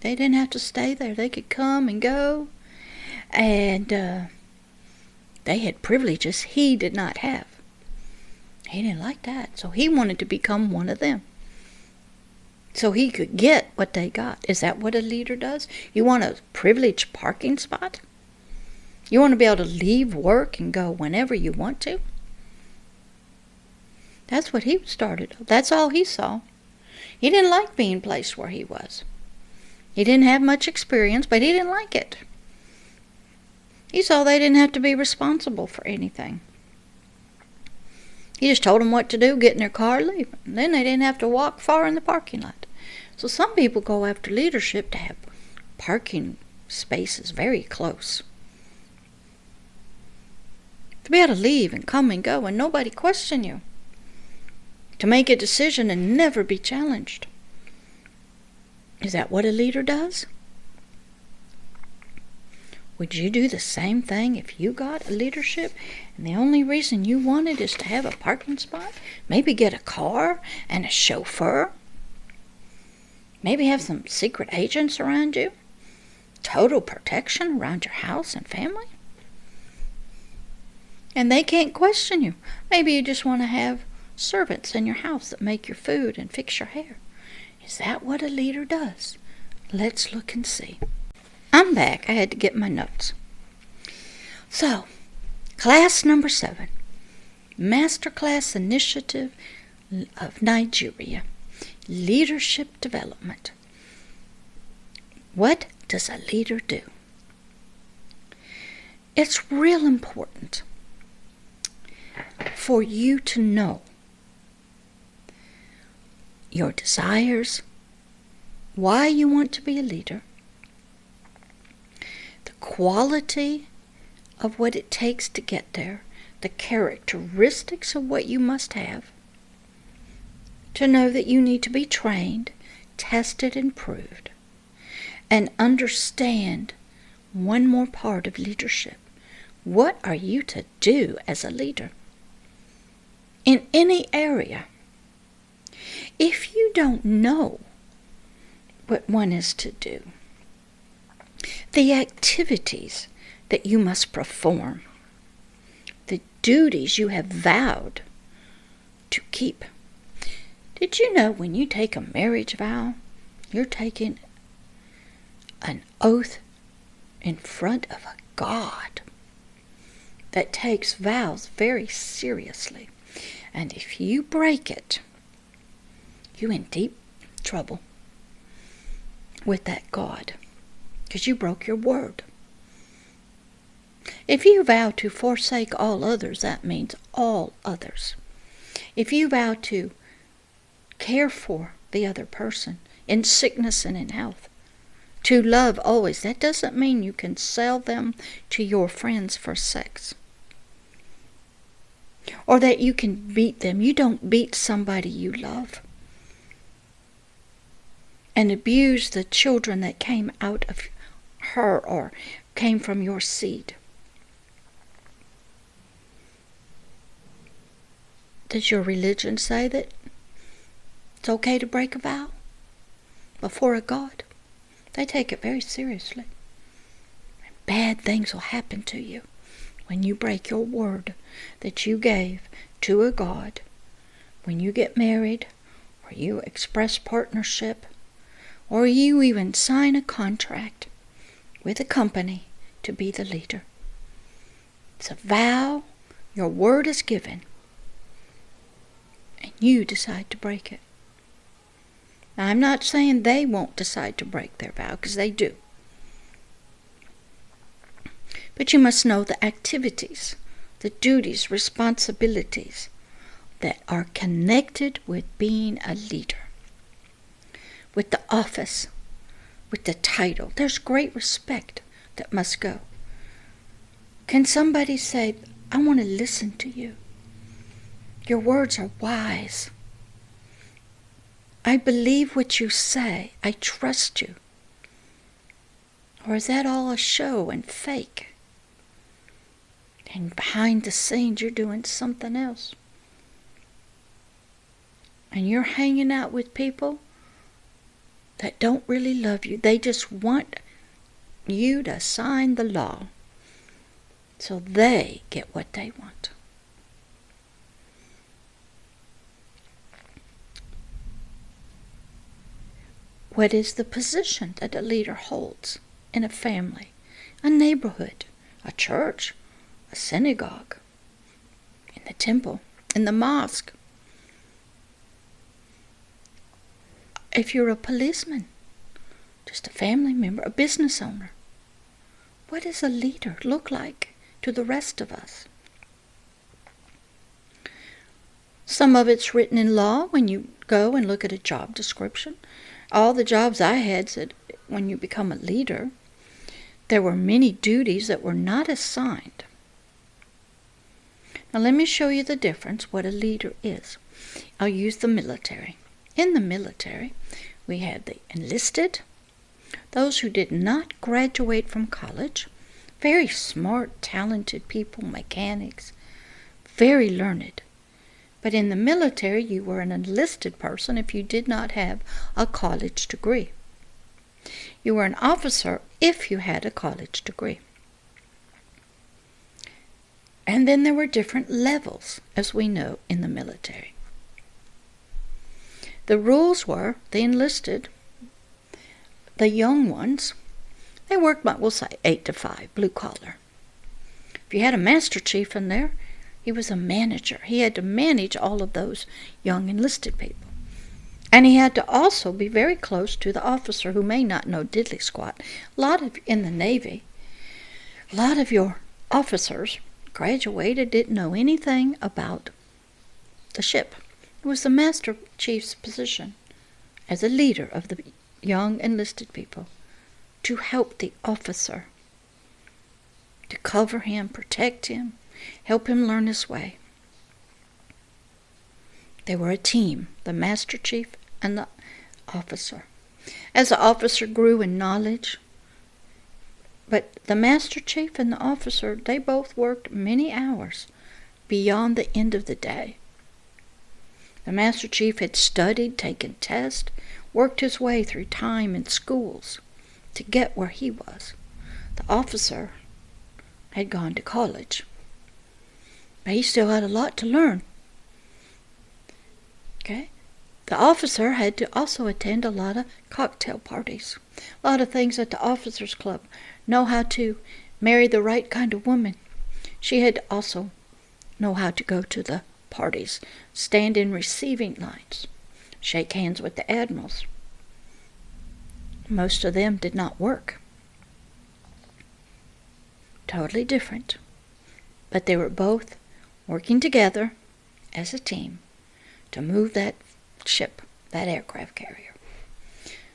They didn't have to stay there. They could come and go. And they had privileges he did not have. He didn't like that. So he wanted to become one of them, so he could get what they got. Is that what a leader does? You want a privileged parking spot? You want to be able to leave work and go whenever you want to? That's what he started. That's all he saw. He didn't like being placed where he was. He didn't have much experience, but he didn't like it. He saw they didn't have to be responsible for anything. He just told them what to do, get in their car, leave. And then they didn't have to walk far in the parking lot. So some people go after leadership to have parking spaces very close. To be able to leave and come and go and nobody question you. To make a decision and never be challenged. Is that what a leader does? Would you do the same thing if you got a leadership and the only reason you wanted is to have a parking spot? Maybe get a car and a chauffeur? Maybe have some secret agents around you? Total protection around your house and family? And they can't question you. Maybe you just want to have servants in your house that make your food and fix your hair. Is that what a leader does? Let's look and see. I'm back. I had to get my notes. So, class number 7. Masterclass Initiative of Nigeria. Leadership Development. What does a leader do? It's real important for you to know your desires, why you want to be a leader, the quality of what it takes to get there, the characteristics of what you must have, to know that you need to be trained, tested, and proved, and understand one more part of leadership. What are you to do as a leader? In any area. If you don't know what one is to do, the activities that you must perform, the duties you have vowed to keep, Did you know when you take a marriage vow, you're taking an oath in front of a God that takes vows very seriously? And if you break it, you're in deep trouble with that God, because you broke your word. If you vow to forsake all others, that means all others. If you vow to care for the other person in sickness and in health, to love always, that doesn't mean you can sell them to your friends for sex, or that you can beat them. You don't beat somebody you love and abuse the children that came out of her or came from your seed. Does your religion say that it's okay to break a vow before a God? They take it very seriously. Bad things will happen to you when you break your word that you gave to a God. When you get married, or you express partnership, or you even sign a contract with a company to be the leader. It's a vow. Your word is given, and you decide to break it. Now, I'm not saying they won't decide to break their vow, because they do. But you must know the activities, the duties, responsibilities that are connected with being a leader, with the office, with the title. There's great respect that must go. Can somebody say, I want to listen to you. Your words are wise. I believe what you say. I trust you. Or is that all a show and fake? And behind the scenes, you're doing something else. And you're hanging out with people that don't really love you. They just want you to sign the law so they get what they want. What is the position that a leader holds in a family, a neighborhood, a church, a synagogue, in the temple, in the mosque? If you're a policeman, just a family member, a business owner, what does a leader look like to the rest of us? Some of it's written in law when you go and look at a job description. All the jobs I had said when you become a leader, there were many duties that were not assigned. Now let me show you the difference, what a leader is. I'll use the military. In the military, we had the enlisted, those who did not graduate from college, very smart, talented people, mechanics, very learned. But in the military, you were an enlisted person if you did not have a college degree. You were an officer if you had a college degree. And then there were different levels, as we know, in the military. The rules were, the enlisted, the young ones, they worked, we'll say, 8 to 5, blue collar. If you had a master chief in there, he was a manager. He had to manage all of those young enlisted people. And he had to also be very close to the officer who may not know diddly squat. In the Navy, a lot of your officers graduated, didn't know anything about the ship. It was the master chief's position as a leader of the young enlisted people to help the officer, to cover him, protect him, help him learn his way. They were a team, the master chief and the officer. As the officer grew in knowledge, but the master chief and the officer, they both worked many hours beyond the end of the day. The master chief had studied, taken tests, worked his way through time in schools to get where he was. The officer had gone to college, but he still had a lot to learn. Okay? The officer had to also attend a lot of cocktail parties, a lot of things at the officers' club, know how to marry the right kind of woman. She had to also know how to go to the parties, stand in receiving lines, shake hands with the admirals. Most of them did not work. Totally different. But they were both working together as a team to move that ship, that aircraft carrier.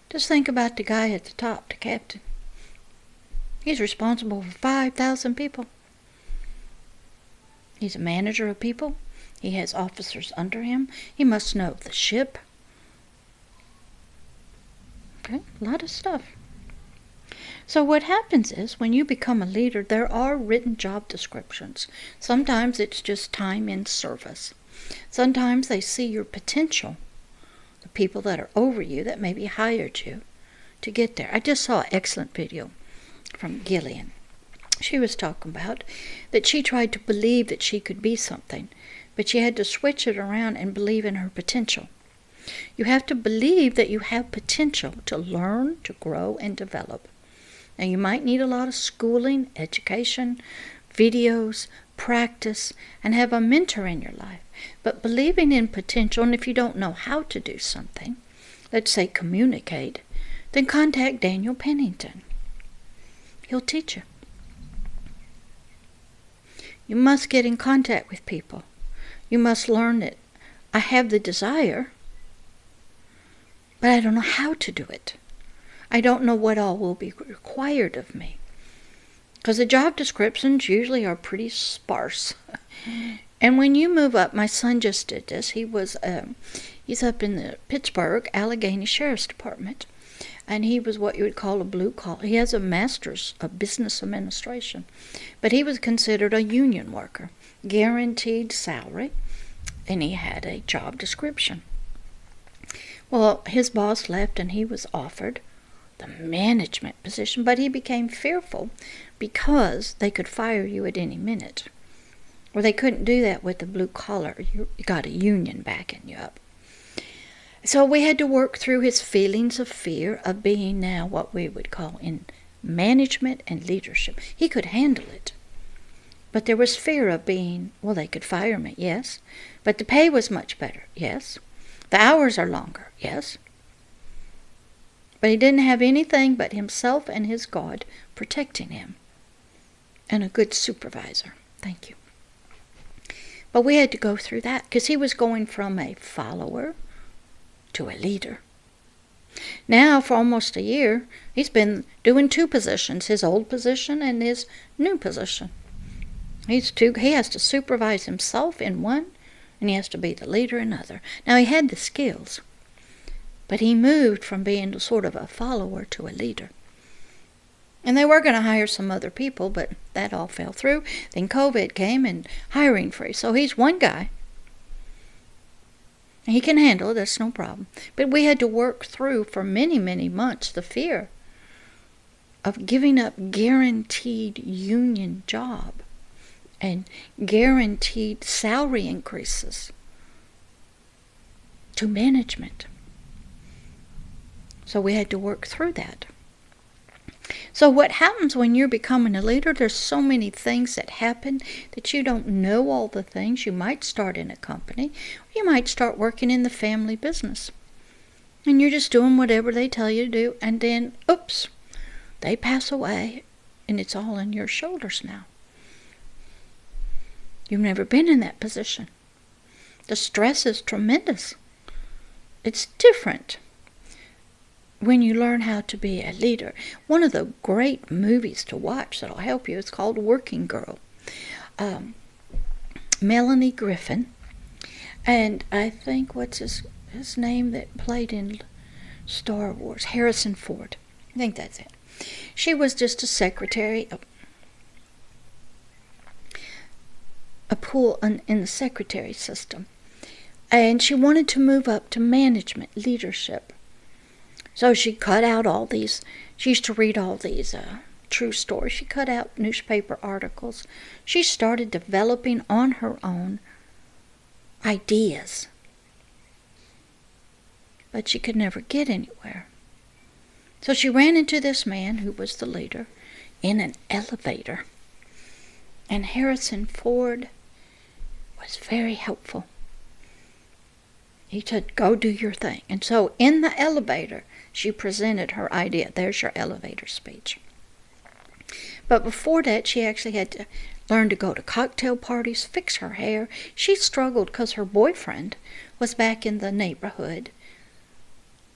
Just think about the guy at the top, the captain. He's responsible for 5,000 people. He's a manager of people. He has officers under him. He must know the ship. Okay, a lot of stuff. So what happens is, when you become a leader, there are written job descriptions. Sometimes it's just time in service. Sometimes they see your potential, the people that are over you that maybe hired you to get there. I just saw an excellent video from Gillian. She was talking about that she tried to believe that she could be something, but she had to switch it around and believe in her potential. You have to believe that you have potential to learn, to grow, and develop. Now, you might need a lot of schooling, education, videos, practice, and have a mentor in your life. But believing in potential, and if you don't know how to do something, let's say communicate, then contact Daniel Pennington. He'll teach you. You must get in contact with people. You must learn that I have the desire, but I don't know how to do it. I don't know what all will be required of me. Because the job descriptions usually are pretty sparse. And when you move up, my son just did this. He's up in the Pittsburgh, Allegheny Sheriff's Department. And he was what you would call a blue collar. He has a master's of business administration. But he was considered a union worker, guaranteed salary, and he had a job description. Well, his boss left and he was offered the management position, but he became fearful because they could fire you at any minute. Well, they couldn't do that with the blue collar. You got a union backing you up. So we had to work through his feelings of fear of being now what we would call in management and leadership. He could handle it. But there was fear of being, well, they could fire me, yes. But the pay was much better, yes. The hours are longer, yes. But he didn't have anything but himself and his God protecting him. And a good supervisor. Thank you. But we had to go through that because he was going from a follower to a leader. Now, for almost a year, he's been doing two positions, his old position and his new position. He has to supervise himself in one, and he has to be the leader in another. Now, he had the skills, but he moved from being sort of a follower to a leader. And they were going to hire some other people, but that all fell through. Then COVID came and hiring freeze. So he's one guy. He can handle it, that's no problem. But we had to work through for many, many months the fear of giving up guaranteed union job and guaranteed salary increases to management. So we had to work through that. So what happens when you're becoming a leader, there's so many things that happen that you don't know all the things. You might start in a company. You might start working in the family business. And you're just doing whatever they tell you to do. And then, oops, they pass away. And it's all on your shoulders now. You've never been in that position. The stress is tremendous. It's different when you learn how to be a leader. One of the great movies to watch that'll help you is called Working Girl. Melanie Griffin, and I think what's his name that played in Star Wars, Harrison Ford. I think that's it. She was just a secretary, a pool in the secretary system, and she wanted to move up to management, leadership. So she cut out all these, she used to read all these true stories. She cut out newspaper articles. She started developing on her own ideas. but she could never get anywhere. So she ran into this man who was the leader in an elevator. And Harrison Ford was very helpful. He said, go do your thing. And so in the elevator, she presented her idea. There's your elevator speech. But before that, she actually had to learn to go to cocktail parties, fix her hair. She struggled because her boyfriend was back in the neighborhood.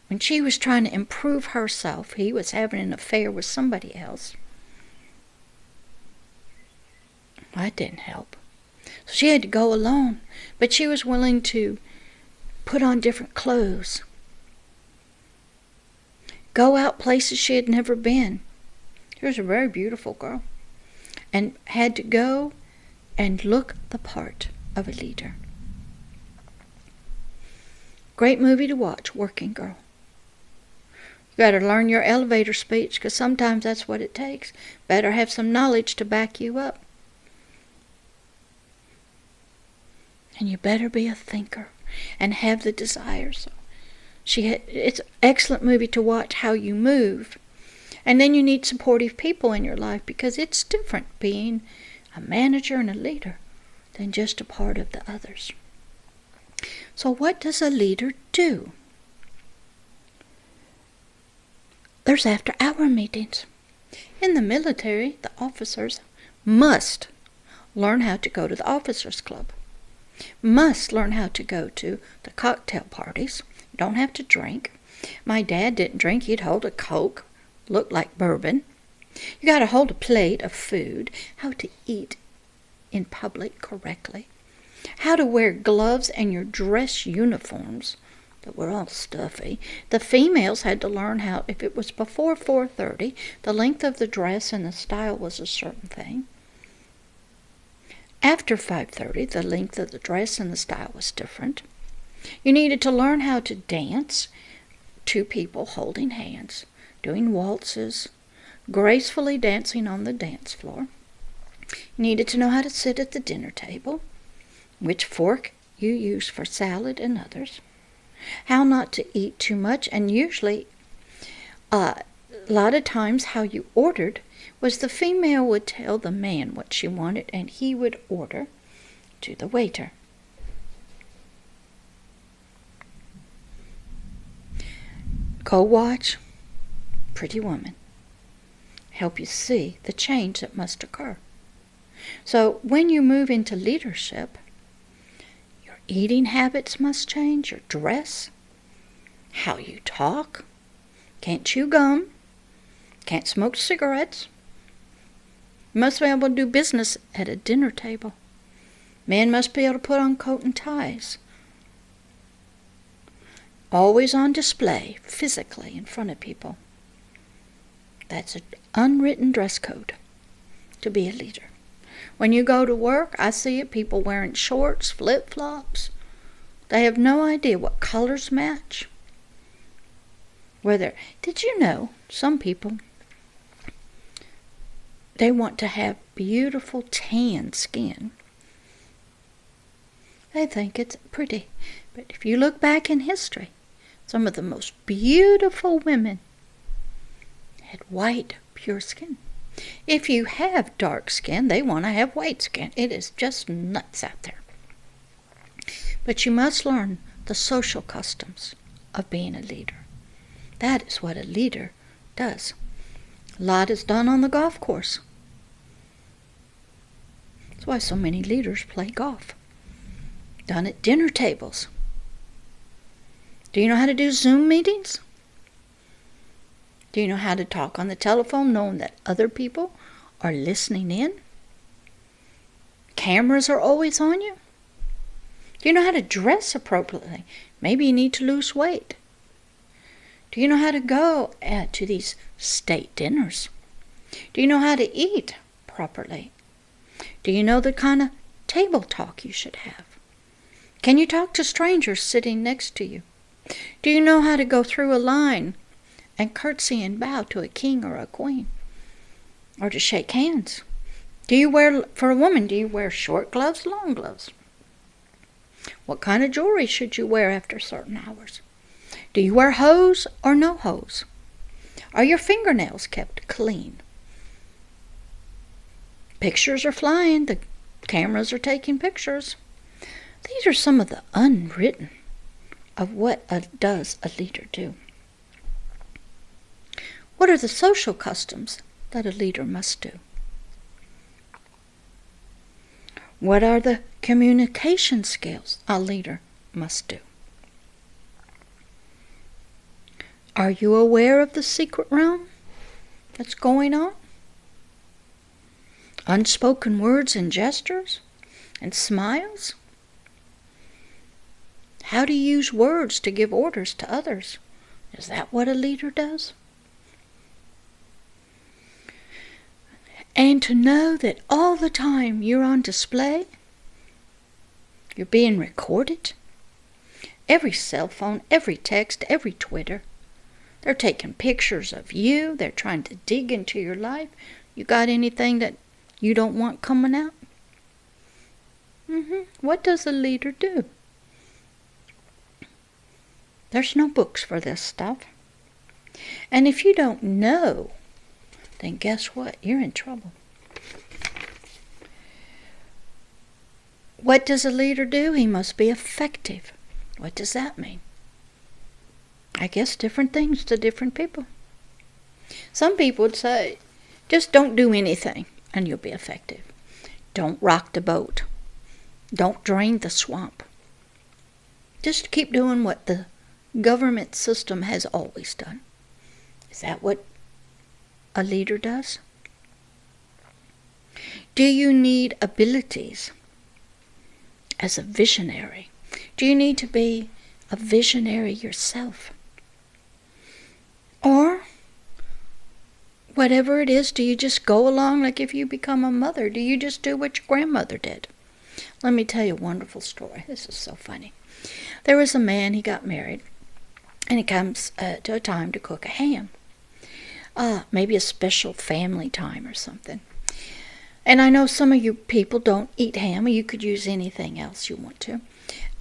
When she was trying to improve herself, he was having an affair with somebody else. That didn't help. So she had to go alone. But she was willing to put on different clothes, go out places she had never been. She was a very beautiful girl, and had to go and look the part of a leader. Great movie to watch, Working Girl. You got to learn your elevator speech, because sometimes that's what it takes. Better have some knowledge to back you up. And you better be a thinker and have the desires. It's an excellent movie to watch, How You Move. And then you need supportive people in your life, because it's different being a manager and a leader than just a part of the others. So what does a leader do? There's after-hour meetings. In the military, the officers must learn how to go to the officers' club. Must learn how to go to the cocktail parties. You don't have to drink. My dad didn't drink. He'd hold a Coke, looked like bourbon. You got to hold a plate of food, how to eat in public correctly, how to wear gloves and your dress uniforms that were all stuffy. The females had to learn how, if it was before 4:30, the length of the dress and the style was a certain thing. After 5:30, the length of the dress and the style was different. You needed to learn how to dance, two people holding hands, doing waltzes, gracefully dancing on the dance floor. You needed to know how to sit at the dinner table, which fork you use for salad and others, how not to eat too much, and usually, a lot of times how you ordered was the female would tell the man what she wanted, and he would order to the waiter. Go watch Pretty Woman. Help you see the change that must occur. So when you move into leadership, your eating habits must change, your dress, how you talk. Can't chew gum, can't smoke cigarettes. You must be able to do business at a dinner table. Men must be able to put on coat and ties. Always on display, physically, in front of people. That's an unwritten dress code to be a leader. When you go to work, I see it, people wearing shorts, flip-flops. They have no idea what colors match. Did you know some people, they want to have beautiful tan skin. They think it's pretty. But if you look back in history, some of the most beautiful women had white, pure skin. If you have dark skin, they want to have white skin. It is just nuts out there. But you must learn the social customs of being a leader. That is what a leader does. A lot is done on the golf course. That's why so many leaders play golf. Done at dinner tables. Do you know how to do Zoom meetings? Do you know how to talk on the telephone knowing that other people are listening in? Cameras are always on you. Do you know how to dress appropriately? Maybe you need to lose weight. Do you know how to go to these state dinners? Do you know how to eat properly? Do you know the kind of table talk you should have? Can you talk to strangers sitting next to you? Do you know how to go through a line and curtsy and bow to a king or a queen? Or to shake hands? For a woman, do you wear short gloves, long gloves? What kind of jewelry should you wear after certain hours? Do you wear hose or no hose? Are your fingernails kept clean? Pictures are flying. The cameras are taking pictures. These are some of the unwritten of what does a leader do. What are the social customs that a leader must do? What are the communication skills a leader must do? Are you aware of the secret realm that's going on? Unspoken words and gestures and smiles? How do you use words to give orders to others? Is that what a leader does? And to know that all the time you're on display, you're being recorded. Every cell phone, every text, every Twitter. They're taking pictures of you. They're trying to dig into your life. You got anything that you don't want coming out? What does a leader do? There's no books for this stuff. And if you don't know, then guess what? You're in trouble. What does a leader do? He must be effective. What does that mean? I guess different things to different people. Some people would say, just don't do anything and you'll be effective. Don't rock the boat. Don't drain the swamp. Just keep doing what the government system has always done. Is that what a leader does? Do you need abilities as a visionary? Do you need to be a visionary yourself? Or whatever it is, do you just go along like if you become a mother? Do you just do what your grandmother did? Let me tell you a wonderful story. This is so funny. There was a man, he got married, and it comes to a time to cook a ham. Maybe a special family time or something. And I know some of you people don't eat ham, or you could use anything else you want to.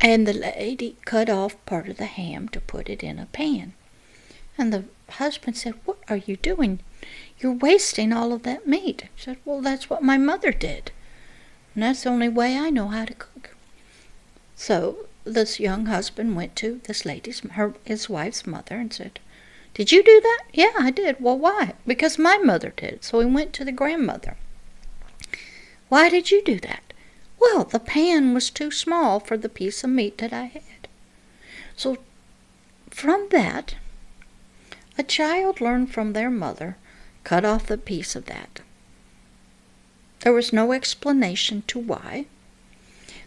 And the lady cut off part of the ham to put it in a pan. And the husband said, "What are you doing? You're wasting all of that meat." She said, "Well, that's what my mother did. And that's the only way I know how to cook." So this young husband went to this his wife's mother and said, "Did you do that?" "Yeah, I did." "Well, why?" "Because my mother did." So he went to the grandmother. "Why did you do that?" "Well, the pan was too small for the piece of meat that I had." So from that, a child learned from their mother, cut off the piece of that. There was no explanation to why.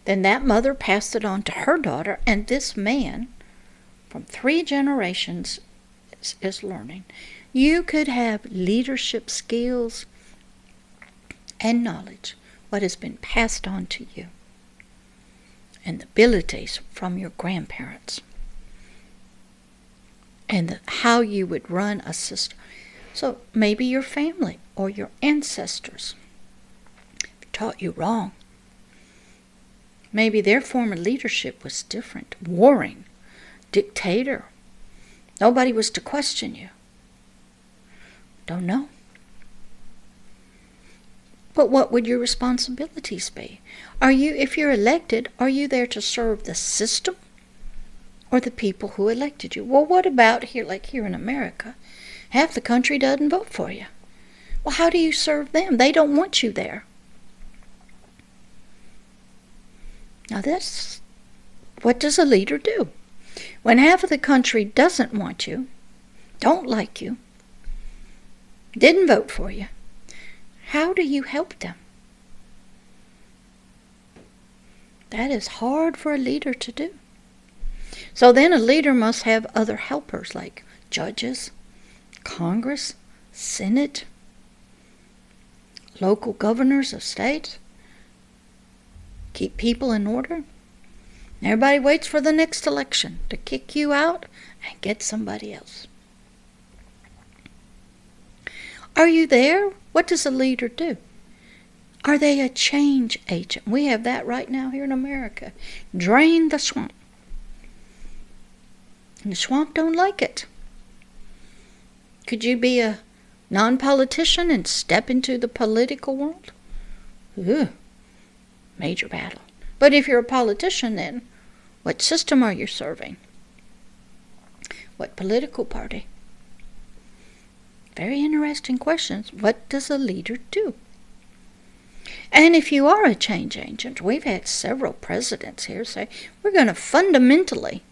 Then that mother passed it on to her daughter, and this man, from 3 generations, is learning. You could have leadership skills and knowledge, what has been passed on to you, and abilities from your grandparents, and how you would run a system. So maybe your family or your ancestors taught you wrong. Maybe their form of leadership was different, warring, dictator. Nobody was to question you. Don't know. But what would your responsibilities be? If you're elected, are you there to serve the system or the people who elected you? Well, what about here, like here in America? Half the country doesn't vote for you. Well, how do you serve them? They don't want you there. Now what does a leader do? When half of the country doesn't want you, don't like you, didn't vote for you, how do you help them? That is hard for a leader to do. So then a leader must have other helpers like judges, Congress, Senate, local governors of states. Keep people in order. Everybody waits for the next election to kick you out and get somebody else. Are you there? What does a leader do? Are they a change agent? We have that right now here in America. Drain the swamp. And the swamp don't like it. Could you be a non-politician and step into the political world? Ooh, major battle. But if you're a politician, then what system are you serving? What political party? Very interesting questions. What does a leader do? And if you are a change agent, we've had several presidents here say, we're going to fundamentally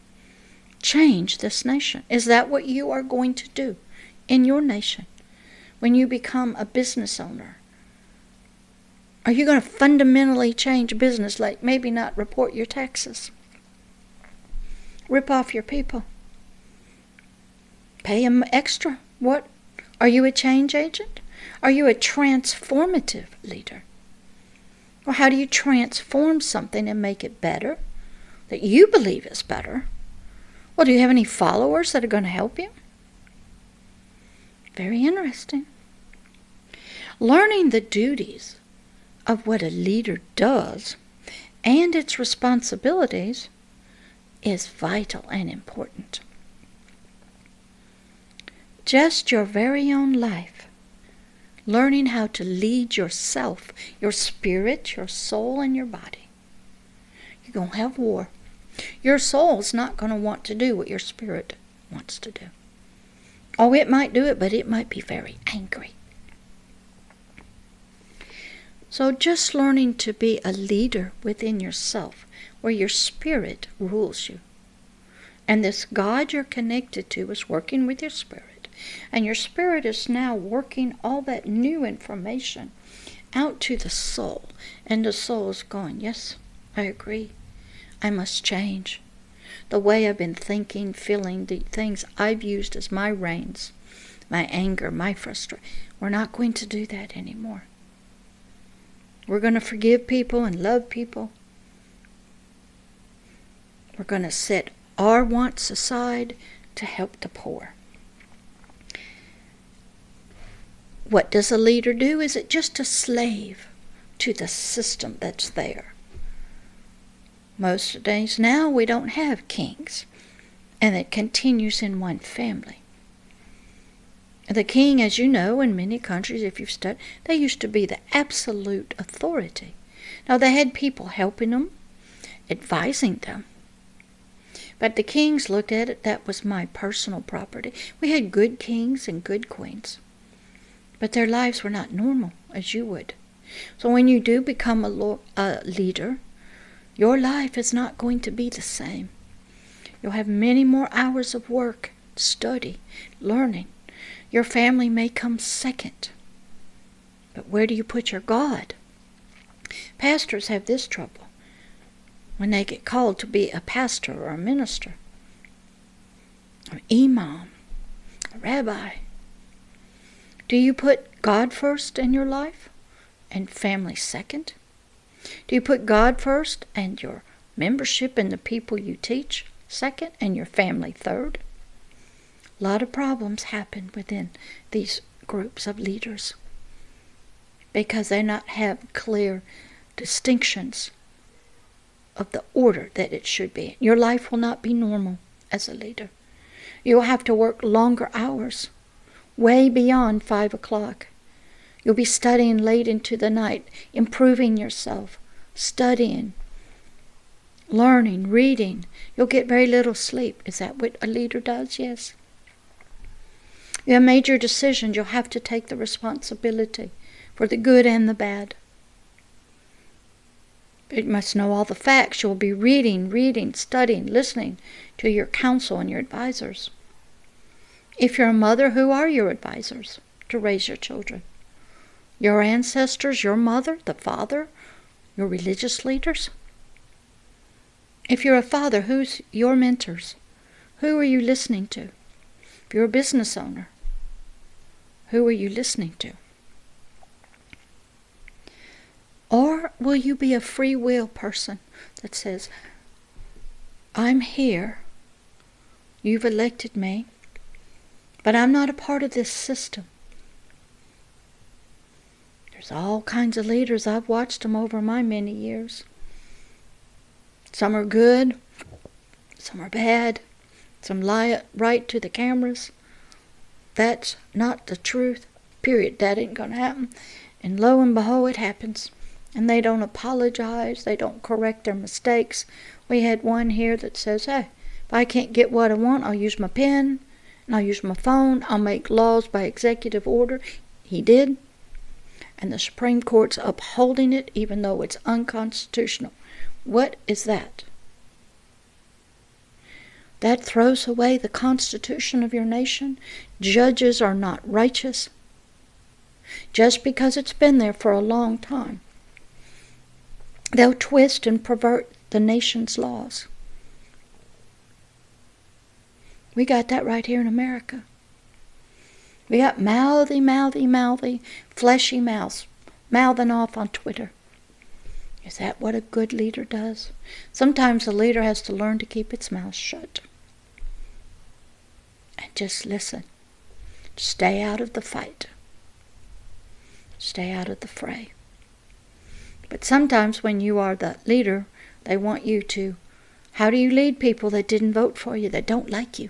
change this nation. Is that what you are going to do in your nation when you become a business owner? Are you going to fundamentally change business, like maybe not report your taxes? Rip off your people? Pay them extra? What? Are you a change agent? Are you a transformative leader? Or how do you transform something and make it better, that you believe is better? Well, do you have any followers that are going to help you? Very interesting. Learning the duties of what a leader does and its responsibilities is vital and important. Just your very own life, learning how to lead yourself, your spirit, your soul, and your body. You're going to have war. Your soul's not going to want to do what your spirit wants to do. Oh, it might do it, but it might be very angry. So just learning to be a leader within yourself, where your spirit rules you. And this God you're connected to is working with your spirit. And your spirit is now working all that new information out to the soul. And the soul is going, yes, I agree. I must change. The way I've been thinking, feeling, the things I've used as my reins, my anger, my frustration. We're not going to do that anymore. We're going to forgive people and love people. We're going to set our wants aside to help the poor. What does a leader do? Is it just a slave to the system that's there? Most days now we don't have kings, and it continues in one family. The king, as you know, in many countries, if you've studied, they used to be the absolute authority. Now they had people helping them, advising them. But the kings looked at it, that was my personal property. We had good kings and good queens. But their lives were not normal, as you would. So when you do become a leader, your life is not going to be the same. You'll have many more hours of work, study, learning. Your family may come second. But where do you put your God? Pastors have this trouble when they get called to be a pastor or a minister, or imam, a rabbi. Do you put God first in your life and family second? Do you put God first and your membership and the people you teach second and your family third? A lot of problems happen within these groups of leaders because they not have clear distinctions of the order that it should be. Your life will not be normal as a leader. You'll have to work longer hours, way beyond 5 o'clock. You'll be studying late into the night, improving yourself, studying, learning, reading. You'll get very little sleep. Is that what a leader does? Yes. You have major decisions. You'll have to take the responsibility for the good and the bad. You must know all the facts. You'll be reading, studying, listening to your counsel and your advisors. If you're a mother, who are your advisors to raise your children? Your ancestors, your mother, the father, your religious leaders? If you're a father, who's your mentors? Who are you listening to? If you're a business owner, who are you listening to? Or will you be a free will person that says, I'm here, you've elected me, but I'm not a part of this system. There's all kinds of leaders. I've watched them over my many years. Some are good, some are bad. some lie right to the cameras. That's not the truth. Period. That ain't going to happen. And lo and behold, it happens. And they don't apologize. They don't correct their mistakes. We had one here that says, hey, if I can't get what I want, I'll use my pen, and I'll use my phone. I'll make laws by executive order. He did. And the Supreme Court's upholding it, even though it's unconstitutional. What is that? That throws away the Constitution of your nation. Judges are not righteous. Just because it's been there for a long time. They'll twist and pervert the nation's laws. We got that right here in America. We got mouthy, fleshy mouths, mouthing off on Twitter. Is that what a good leader does? Sometimes a leader has to learn to keep its mouth shut. And just listen. Stay out of the fight. Stay out of the fray. But sometimes when you are the leader, they want you to, how do you lead people that didn't vote for you, that don't like you?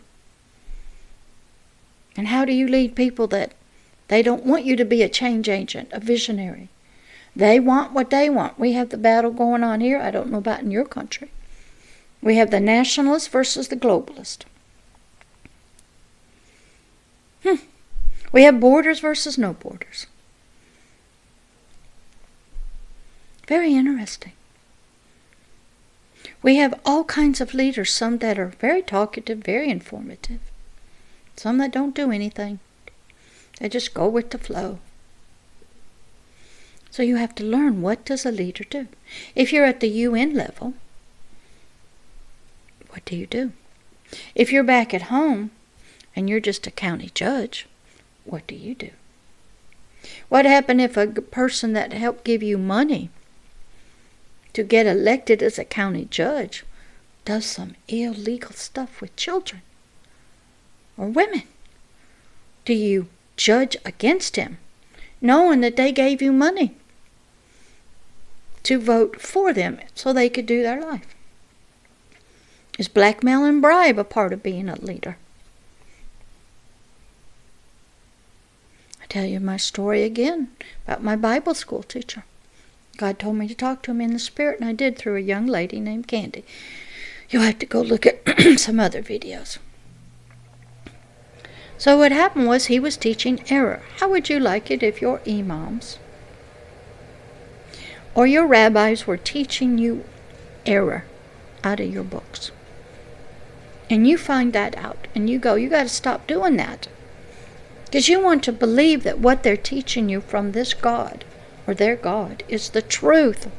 And how do you lead people that they don't want you to be a change agent, a visionary? They want what they want. We have the battle going on here. I don't know about in your country. We have the nationalist versus the globalist. We have borders versus no borders. Very interesting. We have all kinds of leaders, some that are very talkative, very informative. Some that don't do anything. They just go with the flow. So you have to learn, what does a leader do? If you're at the UN level, what do you do? If you're back at home and you're just a county judge, what do you do? What happened if a person that helped give you money to get elected as a county judge does some illegal stuff with children or women? Do you judge against him, knowing that they gave you money to vote for them so they could do their life? Is blackmail and bribe a part of being a leader? I tell you my story again about my Bible school teacher. God told me to talk to him in the Spirit, and I did, through a young lady named Candy. You'll have to go look at some other videos. So what happened was, he was teaching error. How would you like it if your imams or your rabbis were teaching you error out of your books? And you find that out, and you go, you got to stop doing that. Because you want to believe that what they're teaching you from this God or their God is the truth.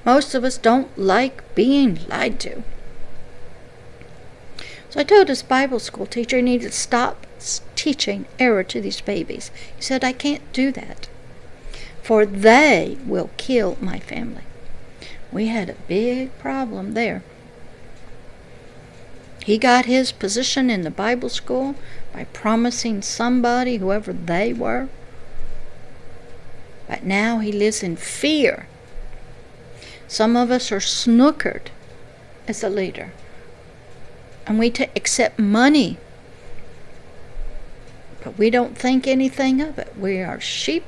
Most of us don't like being lied to. So I told this Bible school teacher he needed to stop teaching error to these babies. He said, I can't do that, for they will kill my family. We had a big problem there. He got his position in the Bible school by promising somebody, whoever they were. But now he lives in fear. Some of us are snookered as a leader. And we accept money. But we don't think anything of it. We are sheep,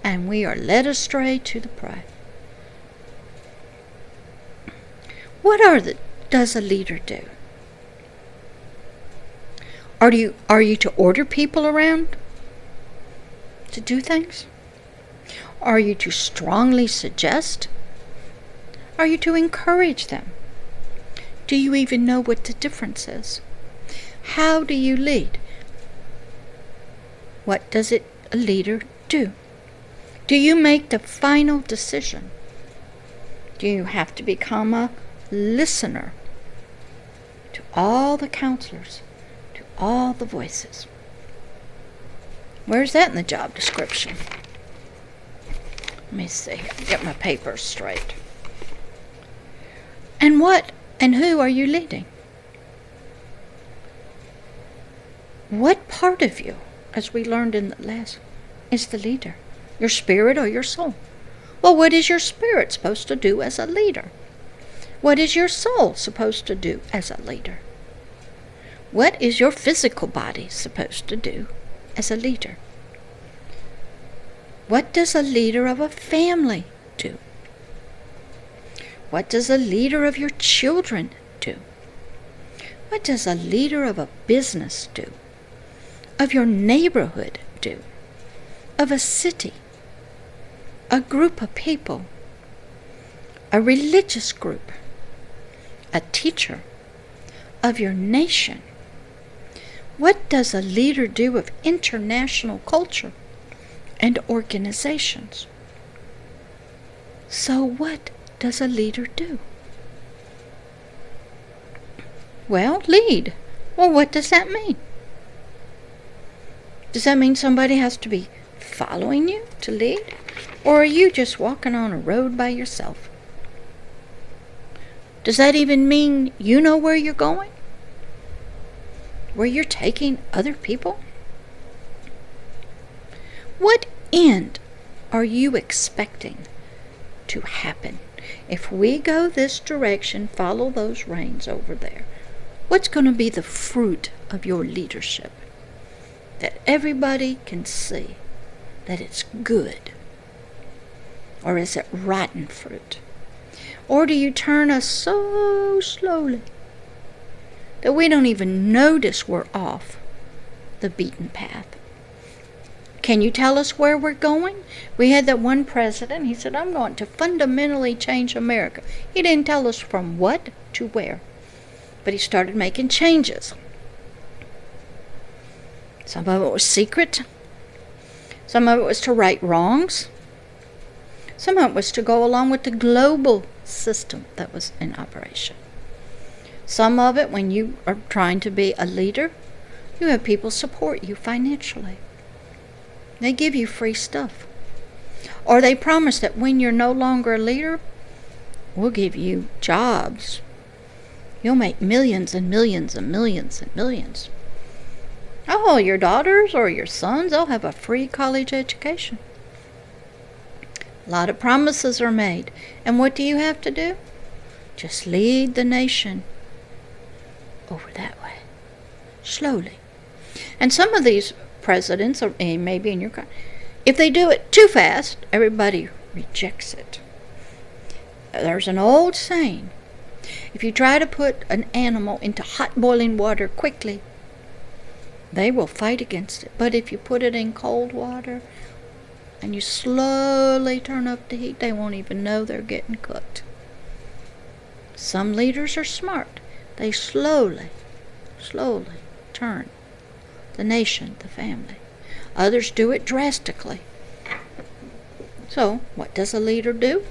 and we are led astray to the prey. What does a leader do? Are you to order people around to do things? Are you to strongly suggest? Are you to encourage them? Do you even know what the difference is? How do you lead? What does a leader do? Do you make the final decision? Do you have to become a listener to all the counselors, to all the voices? Where's that in the job description? Let me see. Get my papers straight. And what and who are you leading? What part of you, as we learned in the last, is the leader? Your spirit or your soul? Well, what is your spirit supposed to do as a leader? What is your soul supposed to do as a leader? What is your physical body supposed to do as a leader? What does a leader of a family do? What does a leader of your children do? What does a leader of a business do? Of your neighborhood do? Of a city? A group of people? A religious group? A teacher? Of your nation? What does a leader do of international culture and organizations? So what does a leader do? Well, lead. Well, what does that mean? Does that mean somebody has to be following you to lead? Or are you just walking on a road by yourself? Does that even mean you know where you're going? Where you're taking other people? What end are you expecting to happen? If we go this direction, follow those reins over there, what's going to be the fruit of your leadership? That everybody can see that it's good. Or is it rotten fruit? Or do you turn us so slowly that we don't even notice we're off the beaten path? Can you tell us where we're going? We had that one president, he said, I'm going to fundamentally change America. He didn't tell us from what to where, but he started making changes. Some of it was secret. Some of it was to right wrongs. Some of it was to go along with the global system that was in operation. Some of it, when you are trying to be a leader, you have people support you financially. They give you free stuff. Or they promise that when you're no longer a leader, we'll give you jobs. You'll make millions and millions and millions and millions. Oh, your daughters or your sons, they'll have a free college education. A lot of promises are made. And what do you have to do? Just lead the nation over that way. Slowly. And some of these presidents, or maybe in your country, if they do it too fast, everybody rejects it. There's an old saying, if you try to put an animal into hot boiling water quickly, they will fight against it. But if you put it in cold water and you slowly turn up the heat, they won't even know they're getting cooked. Some leaders are smart. They slowly turn the nation, the family. Others do it drastically. So, what does a leader do?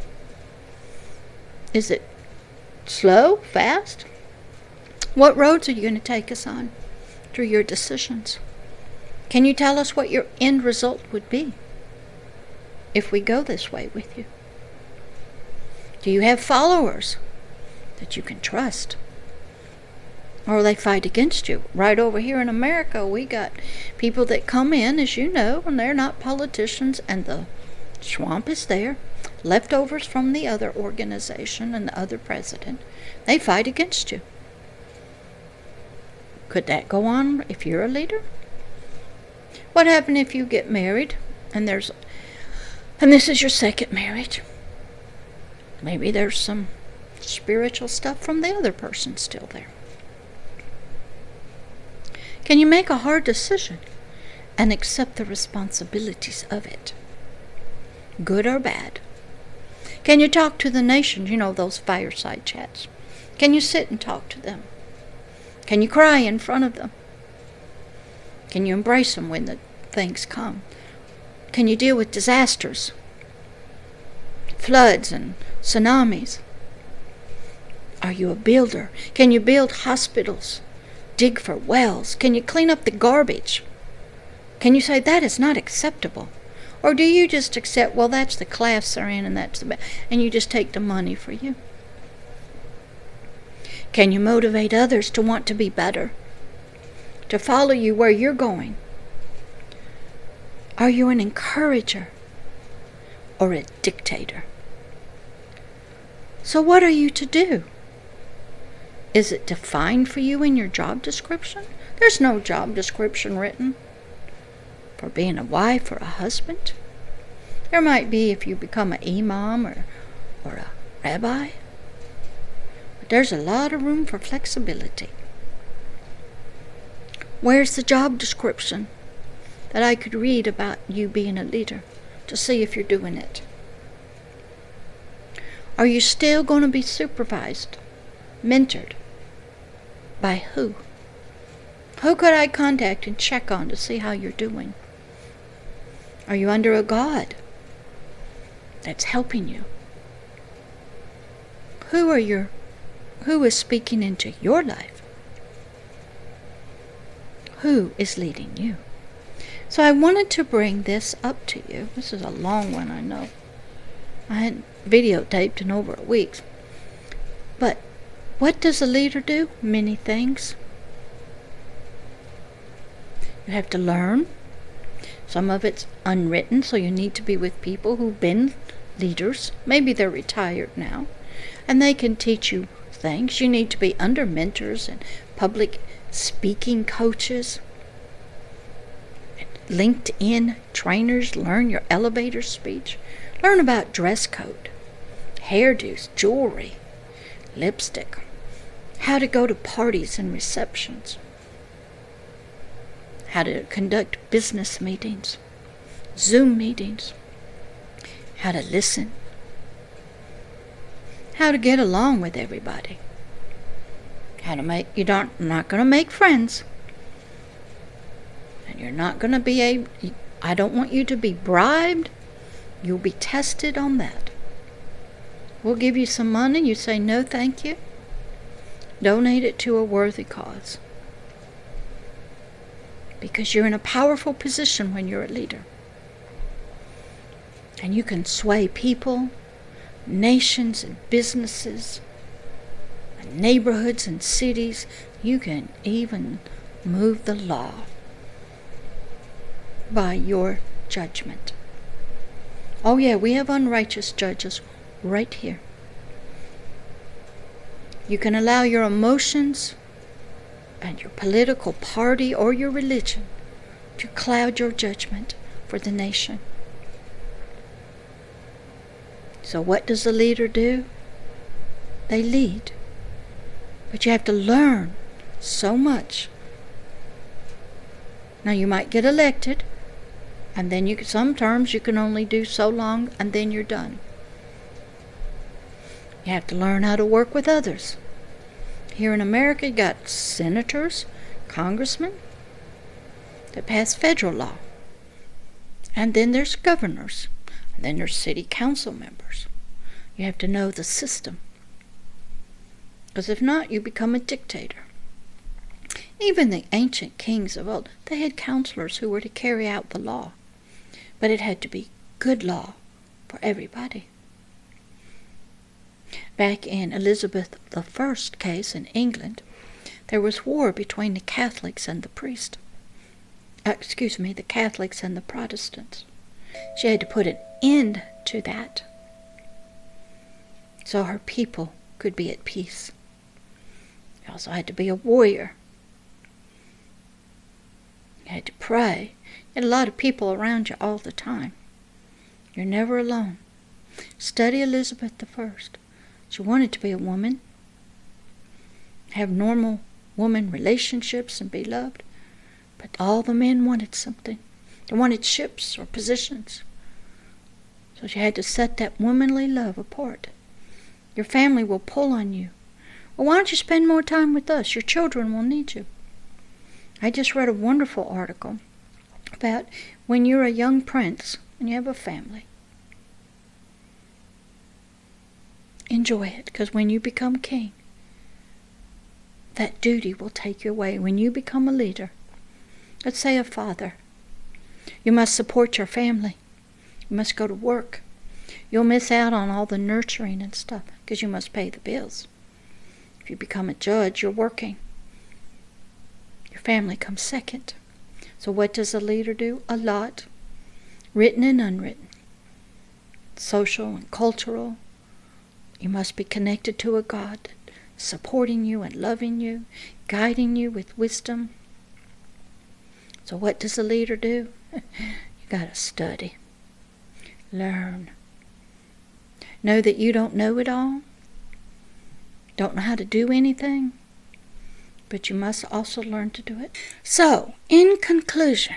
Is it slow, fast? What roads are you going to take us on through your decisions? Can you tell us what your end result would be if we go this way with you? Do you have followers that you can trust? Or they fight against you? Right over here in America, we got people that come in, as you know, and they're not politicians, and the swamp is there. Leftovers from the other organization and the other president. They fight against you. Could that go on if you're a leader? What happens if you get married and this is your second marriage? Maybe there's some spiritual stuff from the other person still there. Can you make a hard decision and accept the responsibilities of it? Good or bad? Can you talk to the nation? You know, those fireside chats. Can you sit and talk to them? Can you cry in front of them? Can you embrace them when the things come? Can you deal with disasters? Floods and tsunamis? Are you a builder? Can you build hospitals? Dig for wells? Can you clean up the garbage? Can you say that is not acceptable? Or do you just accept, well, that's the class they're in and that's the and you just take the money for you? Can you motivate others to want to be better? To follow you where you're going? Are you an encourager or a dictator? So what are you to do? Is it defined for you in your job description? There's no job description written for being a wife or a husband. There might be if you become an imam or a rabbi. But there's a lot of room for flexibility. Where's the job description that I could read about you being a leader to see if you're doing it? Are you still going to be supervised, mentored? By who? Who could I contact and check on to see how you're doing? Are you under a God that's helping you? Who is speaking into your life? Who is leading you? So I wanted to bring this up to you. This is a long one, I know. I hadn't videotaped in over a week. But what does a leader do? Many things. You have to learn. Some of it's unwritten, so you need to be with people who've been leaders. Maybe they're retired now, and they can teach you things. You need to be under mentors and public speaking coaches, LinkedIn trainers. Learn your elevator speech. Learn about dress code, hairdos, jewelry, lipstick, how to go to parties and receptions, how to conduct business meetings, Zoom meetings, how to listen, how to get along with everybody, how to make, you're not going to make friends, and you're not going to be I don't want you to be bribed. You'll be tested on that. We'll give you some money, you say no thank you. Donate it to a worthy cause. Because you're in a powerful position when you're a leader. And you can sway people, nations and businesses, and neighborhoods and cities. You can even move the law by your judgment. Oh yeah, we have unrighteous judges right here. You can allow your emotions and your political party or your religion to cloud your judgment for the nation. So what does a leader do? They lead. But you have to learn so much. Now you might get elected, and then some terms you can only do so long, and then you're done. You have to learn how to work with others. Here in America, you got senators, congressmen that pass federal law. And then there's governors. And then there's city council members. You have to know the system. Because if not, you become a dictator. Even the ancient kings of old, they had counselors who were to carry out the law. But it had to be good law for everybody. Back in Elizabeth I's case in England, there was war between the Catholics and the priests. The Catholics and the Protestants. She had to put an end to that so her people could be at peace. You also had to be a warrior. You had to pray. You had a lot of people around you all the time. You're never alone. Study Elizabeth I. She wanted to be a woman, have normal woman relationships and be loved, but all the men wanted something. They wanted ships or positions. So she had to set that womanly love apart. Your family will pull on you. Well, why don't you spend more time with us? Your children will need you. I just read a wonderful article about when you're a young prince and you have a family. Enjoy it, because when you become king, that duty will take you away. When you become a leader, let's say a father, you must support your family. You must go to work. You'll miss out on all the nurturing and stuff because you must pay the bills. If you become a judge, you're working. Your family comes second. So what does a leader do? A lot. Written and unwritten. Social and cultural. You must be connected to a God that supporting you and loving you, guiding you with wisdom. So what does a leader do? You got to study, learn. Know that you don't know it all, don't know how to do anything, but you must also learn to do it. So, in conclusion,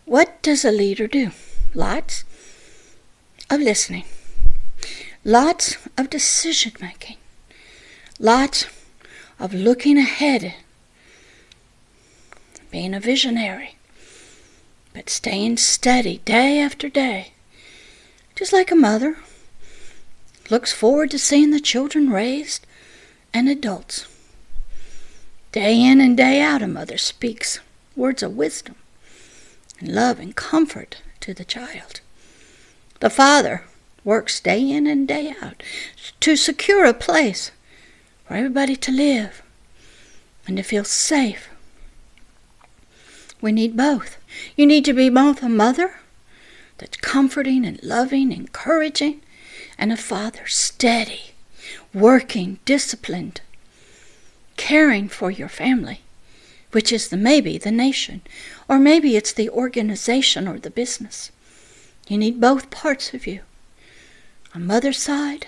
what does a leader do? Lots of listening, lots of decision making, lots of looking ahead, being a visionary, but staying steady day after day, just like a mother looks forward to seeing the children raised and adults. Day in and day out, a mother speaks words of wisdom and love and comfort to the child. The father works day in and day out to secure a place for everybody to live and to feel safe. We need both. You need to be both a mother that's comforting and loving, encouraging, and a father steady, working, disciplined, caring for your family, which is maybe the nation, or maybe it's the organization or the business. You need both parts of you, a mother's side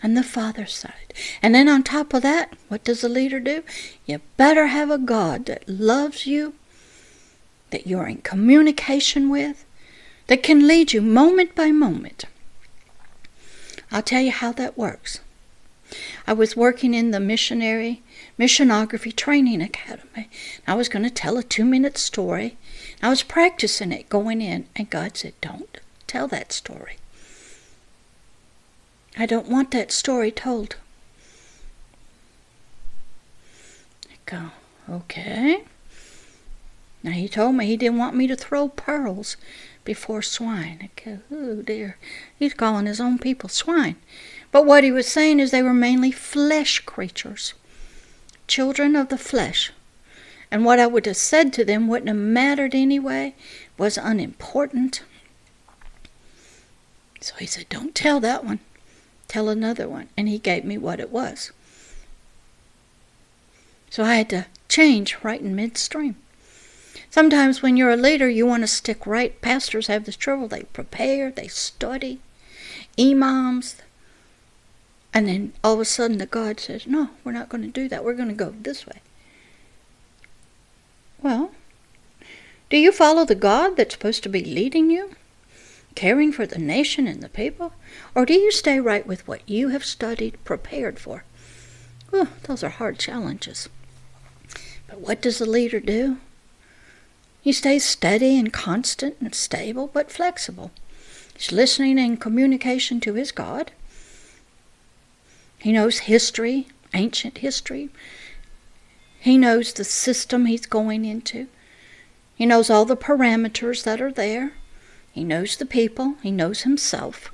and the father's side. And then on top of that, what does a leader do? You better have a God that loves you, that you're in communication with, that can lead you moment by moment. I'll tell you how that works. I was working in the missionography training academy. I was going to tell a 2-minute story. I was practicing it going in, and God said, "Don't tell that story. I don't want that story told." I go, okay. Now he told me he didn't want me to throw pearls before swine. I go, oh dear. He's calling his own people swine. But what he was saying is they were mainly flesh creatures, children of the flesh. And what I would have said to them wouldn't have mattered anyway, was unimportant. So he said, don't tell that one. Tell another one. And he gave me what it was. So I had to change right in midstream. Sometimes when you're a leader, you want to stick right. Pastors have this trouble. They prepare, they study, imams. And then all of a sudden the God says, no, we're not going to do that. We're going to go this way. Well, do you follow the God that's supposed to be leading you, caring for the nation and the people? Or do you stay right with what you have studied, prepared for? Well, those are hard challenges. But what does a leader do? He stays steady and constant and stable, but flexible. He's listening in communication to his God. He knows history, ancient history. He knows the system he's going into. He knows all the parameters that are there. He knows the people. He knows himself,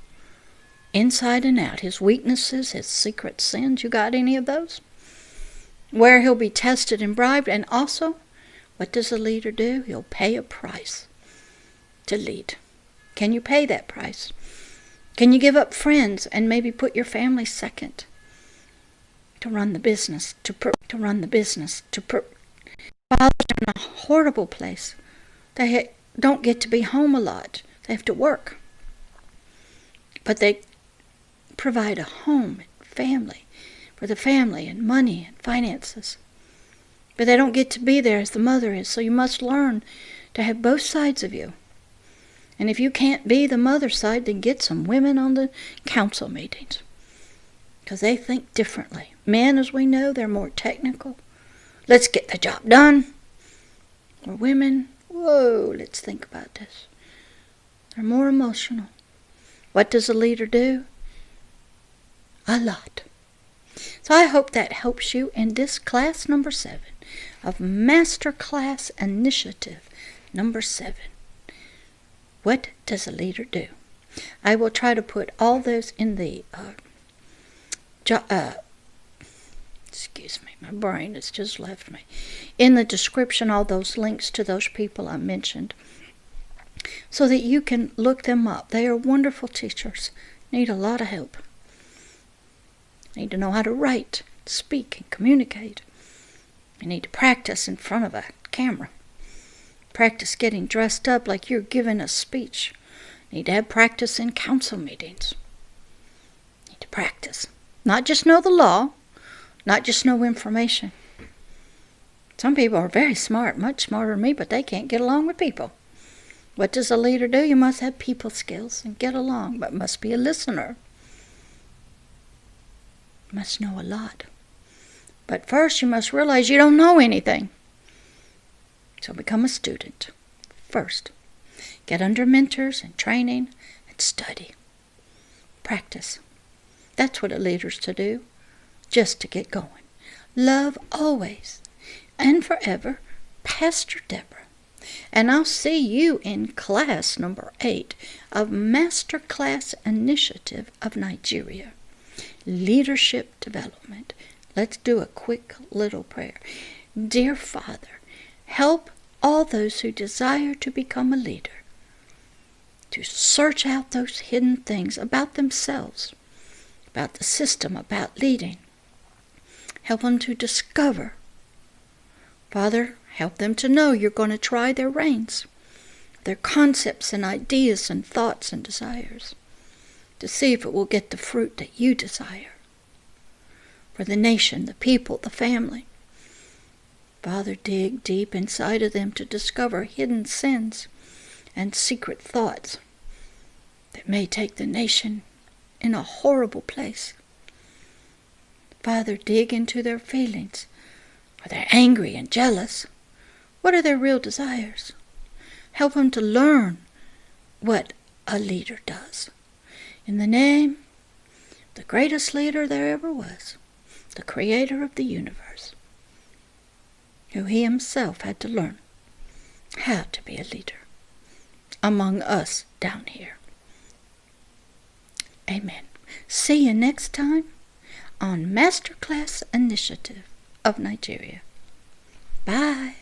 inside and out. His weaknesses, his secret sins. You got any of those? Where he'll be tested and bribed. And also, what does a leader do? He'll pay a price to lead. Can you pay that price? Can you give up friends and maybe put your family second to run the business? Fathers are in a horrible place. They don't get to be home a lot. They have to work. But they provide a home and family for the family and money and finances. But they don't get to be there as the mother is. So you must learn to have both sides of you. And if you can't be the mother side, then get some women on the council meetings. Because they think differently. Men, as we know, they're more technical. Let's get the job done. Or women, whoa, let's think about this. They're more emotional. What does a leader do? A lot. So I hope that helps you in this class number 7 of Masterclass Initiative number 7. What does a leader do? I will try to put all those in the excuse me, my brain has just left me. In the description, all those links to those people I mentioned, so that you can look them up. They are wonderful teachers. Need a lot of help. Need to know how to write, speak and communicate. You need to practice in front of a camera. Practice getting dressed up like you're giving a speech. You need to have practice in council meetings. You need to practice. Not just know the law, not just know information. Some people are very smart, much smarter than me, but they can't get along with people. What does a leader do? You must have people skills and get along, but must be a listener. You must know a lot. But first you must realize you don't know anything. So become a student first. Get under mentors and training and study. Practice. That's what a leader's to do, just to get going. Love always and forever, Pastor Deborah. And I'll see you in class number 8 of Masterclass Initiative of Nigeria. Leadership Development. Let's do a quick little prayer. Dear Father, help all those who desire to become a leader to search out those hidden things about themselves, about the system, about leading. Help them to discover. Father, help them to know you're going to try their reins, their concepts and ideas and thoughts and desires, to see if it will get the fruit that you desire for the nation, the people, the family. Father, dig deep inside of them to discover hidden sins and secret thoughts that may take the nation in a horrible place. Father, dig into their feelings. Are they angry and jealous? What are their real desires? Help them to learn what a leader does. In the name, the greatest leader there ever was, the creator of the universe, who he himself had to learn how to be a leader among us down here. Amen. See you next time on Masterclass Initiative of Nigeria. Bye.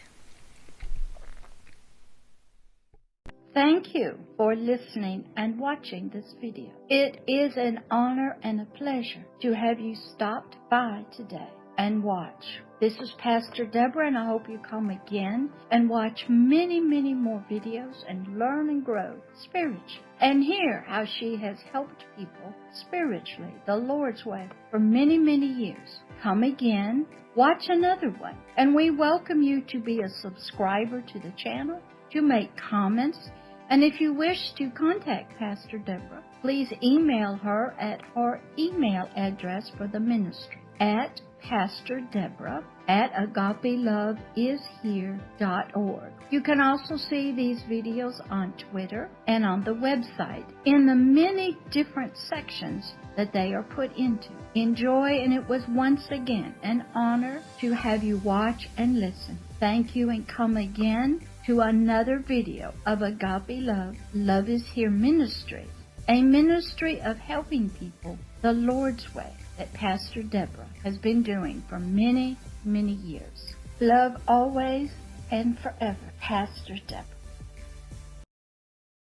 Thank you for listening and watching this video. It is an honor and a pleasure to have you stopped by today and watch. This is Pastor Deborah, and I hope you come again and watch many, many more videos and learn and grow spiritually and hear how she has helped people spiritually, the Lord's way, for many, many years. Come again, watch another one, and we welcome you to be a subscriber to the channel, to make comments, and if you wish to contact Pastor Deborah, please email her at her email address for the ministry at Pastor Deborah at agapeloveishere.org. You can also see these videos on Twitter and on the website in the many different sections that they are put into. Enjoy, and it was once again an honor to have you watch and listen. Thank you, and come again to another video of Agape Love, Love is Here Ministries, a ministry of helping people the Lord's way that Pastor Deborah has been doing for many, many years. Love always and forever, Pastor Deborah.